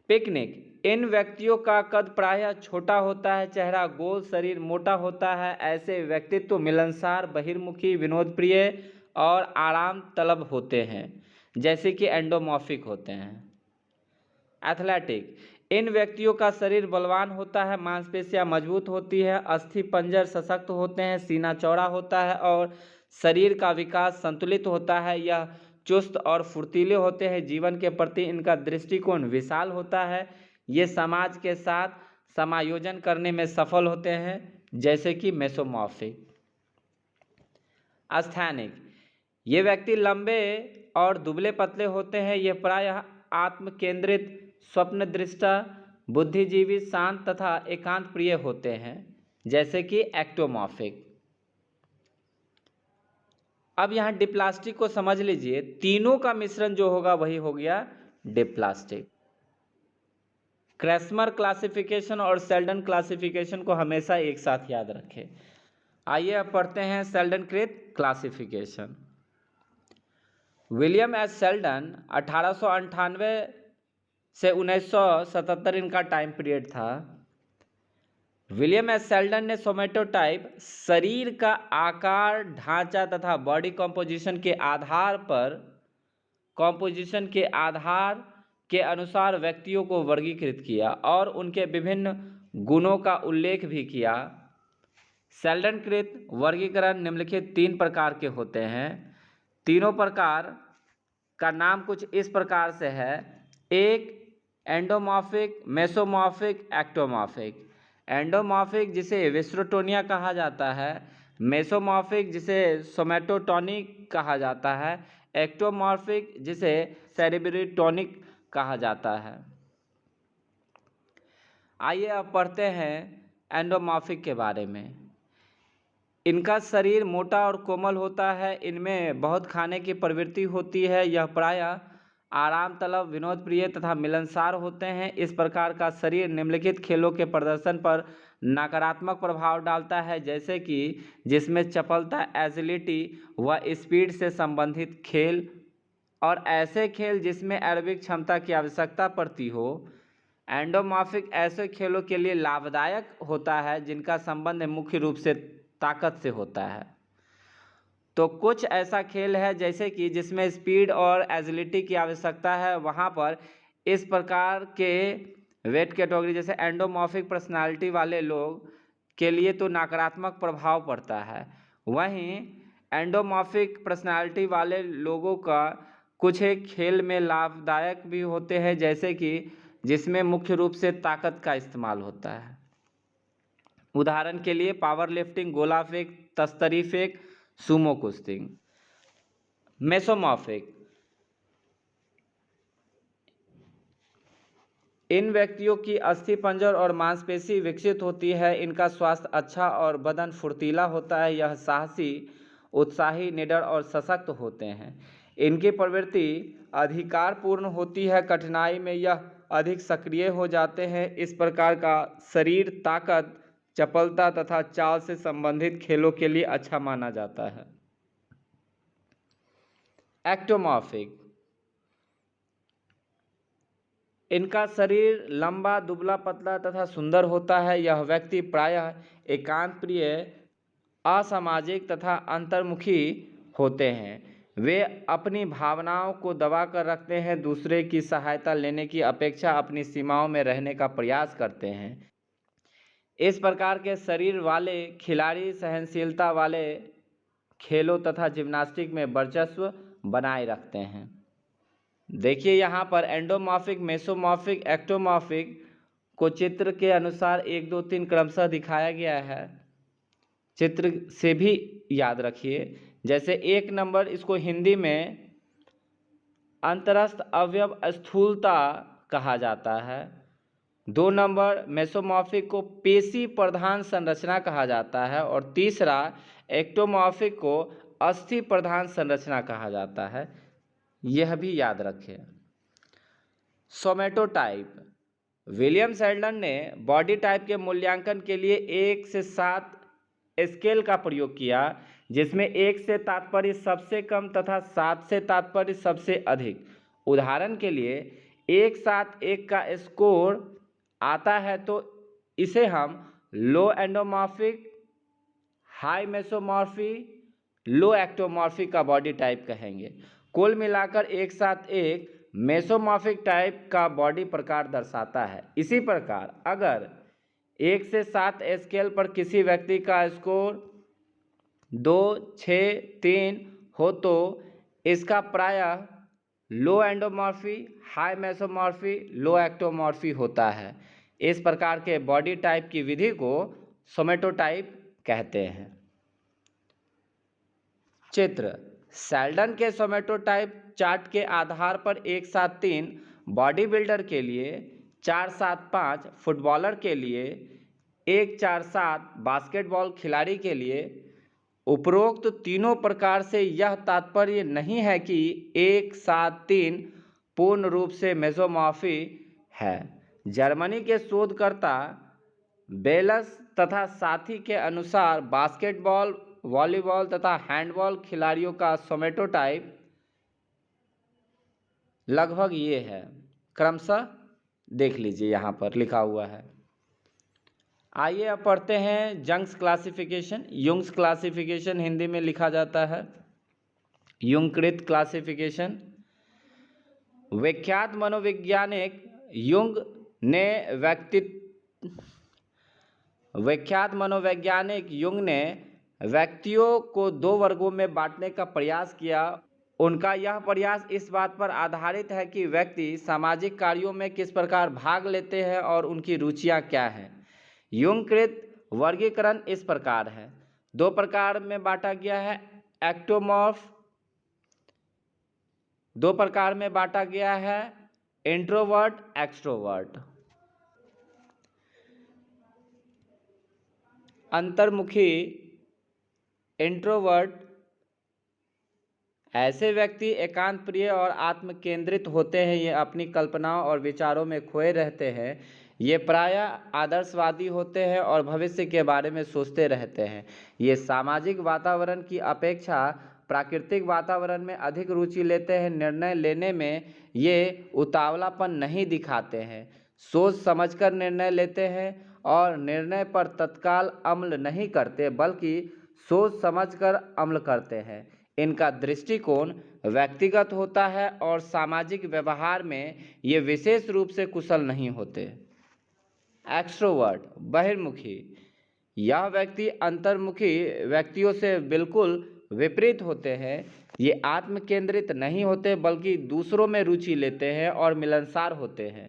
पिकनिक, इन व्यक्तियों का कद प्रायः छोटा होता है, चेहरा गोल, शरीर मोटा होता है। ऐसे व्यक्तित्व मिलनसार, बहिर्मुखी, विनोदप्रिय और आराम तलब होते हैं, जैसे कि एंडोमॉर्फिक होते हैं। एथलेटिक, इन व्यक्तियों का शरीर बलवान होता है, मांसपेशियां मजबूत होती है, अस्थि पंजर सशक्त होते हैं, सीना चौड़ा होता है और शरीर का विकास संतुलित होता है। यह चुस्त और फुर्तीले होते हैं। जीवन के प्रति इनका दृष्टिकोण विशाल होता है। ये समाज के साथ समायोजन करने में सफल होते हैं, जैसे कि मेसोमॉर्फिक। एस्थेनिक, ये व्यक्ति लंबे और दुबले पतले होते हैं। ये प्रायः आत्मकेंद्रित, स्वप्नदृष्टा, बुद्धिजीवी, शांत तथा एकांत प्रिय होते हैं, जैसे कि एक्टोमॉर्फिक। अब यहाँ डिप्लास्टिक को समझ लीजिए। तीनों का मिश्रण जो होगा वही हो गया डिप्लास्टिक। क्रेस्मर क्लासिफिकेशन और सेल्डन क्लासिफिकेशन को हमेशा एक साथ याद रखें। आइए अब पढ़ते हैं सेल्डनकृत क्लासिफिकेशन। विलियम एस सेल्डन 1898 से 1977 इनका टाइम पीरियड था। विलियम एस सेल्डन ने सोमेटोटाइप, शरीर का आकार, ढांचा तथा बॉडी कॉम्पोजिशन के आधार के अनुसार व्यक्तियों को वर्गीकृत किया और उनके विभिन्न गुणों का उल्लेख भी किया। सेल्डनकृत वर्गीकरण निम्नलिखित 3 प्रकार के होते हैं। तीनों प्रकार का नाम कुछ इस प्रकार से है। एक, एंडोमॉर्फिक, मेसोमॉर्फिक, एक्टोमॉर्फिक। एंडोमॉर्फिक जिसे विस्ट्रोटोनिया कहा जाता है, मेसोमॉर्फिक जिसे सोमेटोटॉनिक कहा जाता है, एक्टोमॉर्फिक जिसे सेरेब्रेटोनिक कहा जाता है। आइए अब पढ़ते हैं एंडोमॉर्फिक के बारे में। इनका शरीर मोटा और कोमल होता है। इनमें बहुत खाने की प्रवृत्ति होती है। यह प्रायः आराम तलब, विनोद प्रिय तथा मिलनसार होते हैं। इस प्रकार का शरीर निम्नलिखित खेलों के प्रदर्शन पर नकारात्मक प्रभाव डालता है, जैसे कि जिसमें चपलता, एजिलिटी व स्पीड से संबंधित खेल और ऐसे खेल जिसमें एरोबिक क्षमता की आवश्यकता पड़ती हो। एंडोमॉर्फिक ऐसे खेलों के लिए लाभदायक होता है जिनका संबंध मुख्य रूप से ताकत से होता है। तो कुछ ऐसा खेल है जैसे कि जिसमें स्पीड और एजिलिटी की आवश्यकता है, वहाँ पर इस प्रकार के वेट कैटेगरी जैसे एंडोमॉर्फिक पर्सनालिटी वाले लोग के लिए तो नकारात्मक प्रभाव पड़ता है। वहीं एंडोमॉर्फिक पर्सनालिटी वाले लोगों का कुछ एक खेल में लाभदायक भी होते हैं, जैसे कि जिसमें मुख्य रूप से ताकत का इस्तेमाल होता है। उदाहरण के लिए पावर लिफ्टिंग, गोला फेंक, तस्तरी फेंक, सुमो कुश्ती। मेसोमॉर्फिक इन व्यक्तियों की अस्थि पंजर और मांसपेशी विकसित होती है। इनका स्वास्थ्य अच्छा और बदन फुर्तीला होता है। यह साहसी, उत्साही, निडर और सशक्त होते हैं। इनकी प्रवृत्ति अधिकारपूर्ण होती है। कठिनाई में यह अधिक सक्रिय हो जाते हैं। इस प्रकार का शरीर ताकत, चपलता तथा चाल से संबंधित खेलों के लिए अच्छा माना जाता है। एक्टोमॉर्फिक इनका शरीर लंबा, दुबला पतला तथा सुंदर होता है। यह व्यक्ति प्रायः एकांत प्रिय, असामाजिक तथा अंतर्मुखी होते हैं। वे अपनी भावनाओं को दबा कर रखते हैं, दूसरे की सहायता लेने की अपेक्षा अपनी सीमाओं में रहने का प्रयास करते हैं। इस प्रकार के शरीर वाले खिलाड़ी सहनशीलता वाले खेलों तथा जिम्नास्टिक में वर्चस्व बनाए रखते हैं। देखिए यहाँ पर एंडोमॉर्फिक, मेसोमॉर्फिक, एक्टोमॉर्फिक को चित्र के अनुसार 1, 2, 3 क्रमशः दिखाया गया है। चित्र से भी याद रखिए। जैसे 1 नंबर, इसको हिंदी में अंतरस्थ अवयव स्थूलता कहा जाता है। 2 नंबर मेसोमॉर्फिक को पेशी प्रधान संरचना कहा जाता है और तीसरा एक्टोमॉर्फिक को अस्थि प्रधान संरचना कहा जाता है। यह भी याद रखें। सोमेटोटाइप विलियम सेल्डन ने बॉडी टाइप के मूल्यांकन के लिए 1 से 7 स्केल का प्रयोग किया, जिसमें 1 से तात्पर्य सबसे कम तथा 7 से तात्पर्य सबसे अधिक। उदाहरण के लिए 1, 7, 1 का स्कोर आता है तो इसे हम लो एंडोमॉर्फिक, हाई मेसोमॉर्फी, लो एक्टोमॉर्फी का बॉडी टाइप कहेंगे। कुल मिलाकर 1, 7, 1 मेसोमॉर्फिक टाइप का बॉडी प्रकार दर्शाता है। इसी प्रकार अगर 1 से 7 स्केल पर किसी व्यक्ति का स्कोर 2, 6, 3 हो तो इसका प्रायः लो एंडोमॉर्फी, हाई मेसोमॉर्फी, लो एक्टोमॉर्फी होता है। इस प्रकार के बॉडी टाइप की विधि को सोमेटोटाइप कहते हैं। चित्र सेल्डन के सोमेटोटाइप चार्ट के आधार पर 1, 7, 3 बॉडी बिल्डर के लिए, 4, 7, 5 फुटबॉलर के लिए, 1, 4, 7 बास्केटबॉल खिलाड़ी के लिए। उपरोक्त तीनों प्रकार से यह तात्पर्य नहीं है कि 1, 7, 3 पूर्ण रूप से मेसोमॉर्फी है। जर्मनी के शोधकर्ता बेलस तथा साथी के अनुसार बास्केटबॉल, वॉलीबॉल तथा हैंडबॉल खिलाड़ियों का सोमेटोटाइप लगभग ये है। क्रमशः देख लीजिए, यहाँ पर लिखा हुआ है। आइए अब पढ़ते हैं जंग्स क्लासिफिकेशन। युंग्स क्लासिफिकेशन हिंदी में लिखा जाता है युंगकृत क्लासिफिकेशन। विख्यात मनोवैज्ञानिक युंग ने व्यक्तियों को 2 वर्गों में बांटने का प्रयास किया। उनका यह प्रयास इस बात पर आधारित है कि व्यक्ति सामाजिक कार्यों में किस प्रकार भाग लेते हैं और उनकी रुचियां क्या हैं। युंगकृत वर्गीकरण इस प्रकार है। 2 प्रकार में बांटा गया है। एक्टोमॉर्फ 2 प्रकार में बांटा गया है, इंट्रोवर्ट, एक्सट्रोवर्ट। अंतर्मुखी इंट्रोवर्ट, ऐसे व्यक्ति एकांत प्रिय और आत्म केंद्रित होते हैं। ये अपनी कल्पनाओं और विचारों में खोए रहते हैं। ये प्रायः आदर्शवादी होते हैं और भविष्य के बारे में सोचते रहते हैं। ये सामाजिक वातावरण की अपेक्षा प्राकृतिक वातावरण में अधिक रुचि लेते हैं। निर्णय लेने में ये उतावलापन नहीं दिखाते हैं, सोच समझकर निर्णय लेते हैं और निर्णय पर तत्काल अमल नहीं करते बल्कि सोच समझकर अमल करते हैं। इनका दृष्टिकोण व्यक्तिगत होता है और सामाजिक व्यवहार में ये विशेष रूप से कुशल नहीं होते। एक्सट्रोवर्ट बहिर्मुखी, यह व्यक्ति अंतर्मुखी व्यक्तियों से बिल्कुल विपरीत होते हैं। ये आत्म केंद्रित नहीं होते बल्कि दूसरों में रुचि लेते हैं और मिलनसार होते हैं।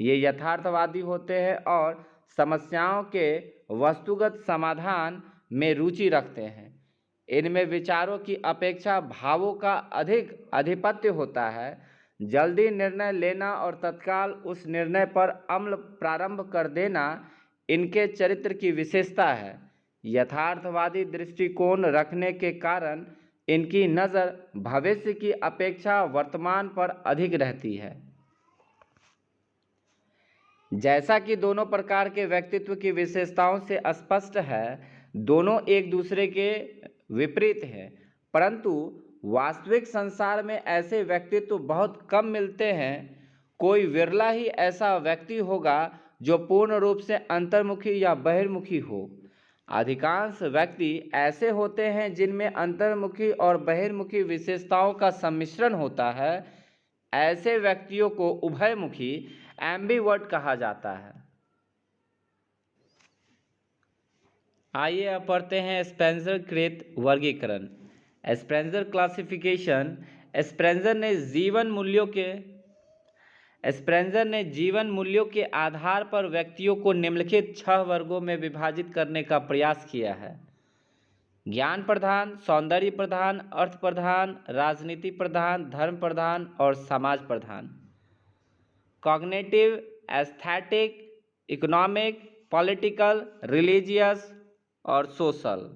ये यथार्थवादी होते हैं और समस्याओं के वस्तुगत समाधान में रुचि रखते हैं। इनमें विचारों की अपेक्षा भावों का अधिक आधिपत्य होता है। जल्दी निर्णय लेना और तत्काल उस निर्णय पर अमल प्रारंभ कर देना इनके चरित्र की विशेषता है। यथार्थवादी दृष्टिकोण रखने के कारण इनकी नज़र भविष्य की अपेक्षा वर्तमान पर अधिक रहती है। जैसा कि दोनों प्रकार के व्यक्तित्व की विशेषताओं से स्पष्ट है, दोनों एक दूसरे के विपरीत हैं, परंतु वास्तविक संसार में ऐसे व्यक्तित्व बहुत कम मिलते हैं। कोई विरला ही ऐसा व्यक्ति होगा जो पूर्ण रूप से अंतर्मुखी या बहिर्मुखी हो। अधिकांश व्यक्ति ऐसे होते हैं जिनमें अंतर्मुखी और बहिर्मुखी विशेषताओं का सम्मिश्रण होता है। ऐसे व्यक्तियों को उभयमुखी एम्बिवर्ट कहा जाता है। आइए अब पढ़ते हैं स्पेंसर कृत वर्गीकरण, स्पेंसर क्लासिफिकेशन। स्पेंसर ने जीवन मूल्यों के आधार पर व्यक्तियों को निम्नलिखित 6 वर्गों में विभाजित करने का प्रयास किया है: ज्ञान प्रधान, सौंदर्य प्रधान, अर्थ प्रधान, राजनीति प्रधान, धर्म प्रधान और समाज प्रधान। Cognitive, aesthetic, economic, political, religious और सोशल।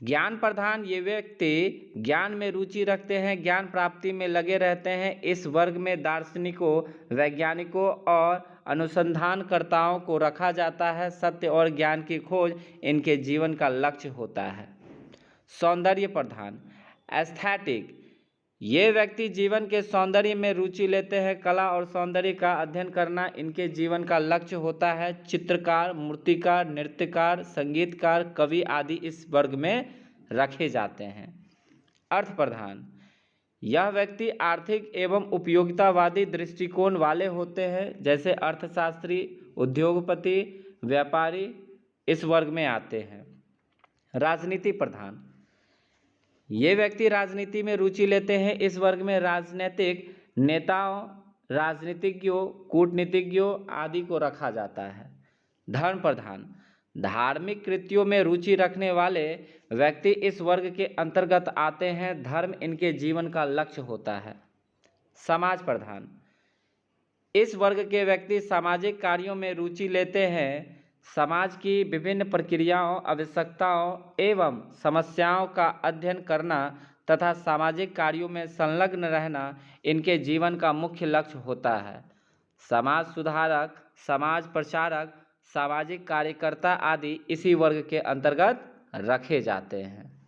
ज्ञान प्रधान, ये व्यक्ति ज्ञान में रुचि रखते हैं, ज्ञान प्राप्ति में लगे रहते हैं। इस वर्ग में दार्शनिकों, वैज्ञानिकों और अनुसंधानकर्ताओं को रखा जाता है। सत्य और ज्ञान की खोज इनके जीवन का लक्ष्य होता है। सौंदर्य प्रधान, एस्थेटिक, ये व्यक्ति जीवन के सौंदर्य में रुचि लेते हैं। कला और सौंदर्य का अध्ययन करना इनके जीवन का लक्ष्य होता है। चित्रकार, मूर्तिकार, नृत्यकार, संगीतकार, कवि आदि इस वर्ग में रखे जाते हैं। अर्थ प्रधान, यह व्यक्ति आर्थिक एवं उपयोगितावादी दृष्टिकोण वाले होते हैं, जैसे अर्थशास्त्री, उद्योगपति, व्यापारी इस वर्ग में आते हैं। राजनीति प्रधान, ये व्यक्ति राजनीति में रुचि लेते हैं। इस वर्ग में राजनीतिक नेताओं, राजनीतिज्ञों, कूटनीतिज्ञों आदि को रखा जाता है। धर्म प्रधान, धार्मिक कृत्यों में रुचि रखने वाले व्यक्ति इस वर्ग के अंतर्गत आते हैं। धर्म इनके जीवन का लक्ष्य होता है। समाज प्रधान, इस वर्ग के व्यक्ति सामाजिक कार्यों में रुचि लेते हैं। समाज की विभिन्न प्रक्रियाओं, आवश्यकताओं एवं समस्याओं का अध्ययन करना तथा सामाजिक कार्यों में संलग्न रहना इनके जीवन का मुख्य लक्ष्य होता है। समाज सुधारक, समाज प्रचारक, सामाजिक कार्यकर्ता आदि इसी वर्ग के अंतर्गत रखे जाते हैं।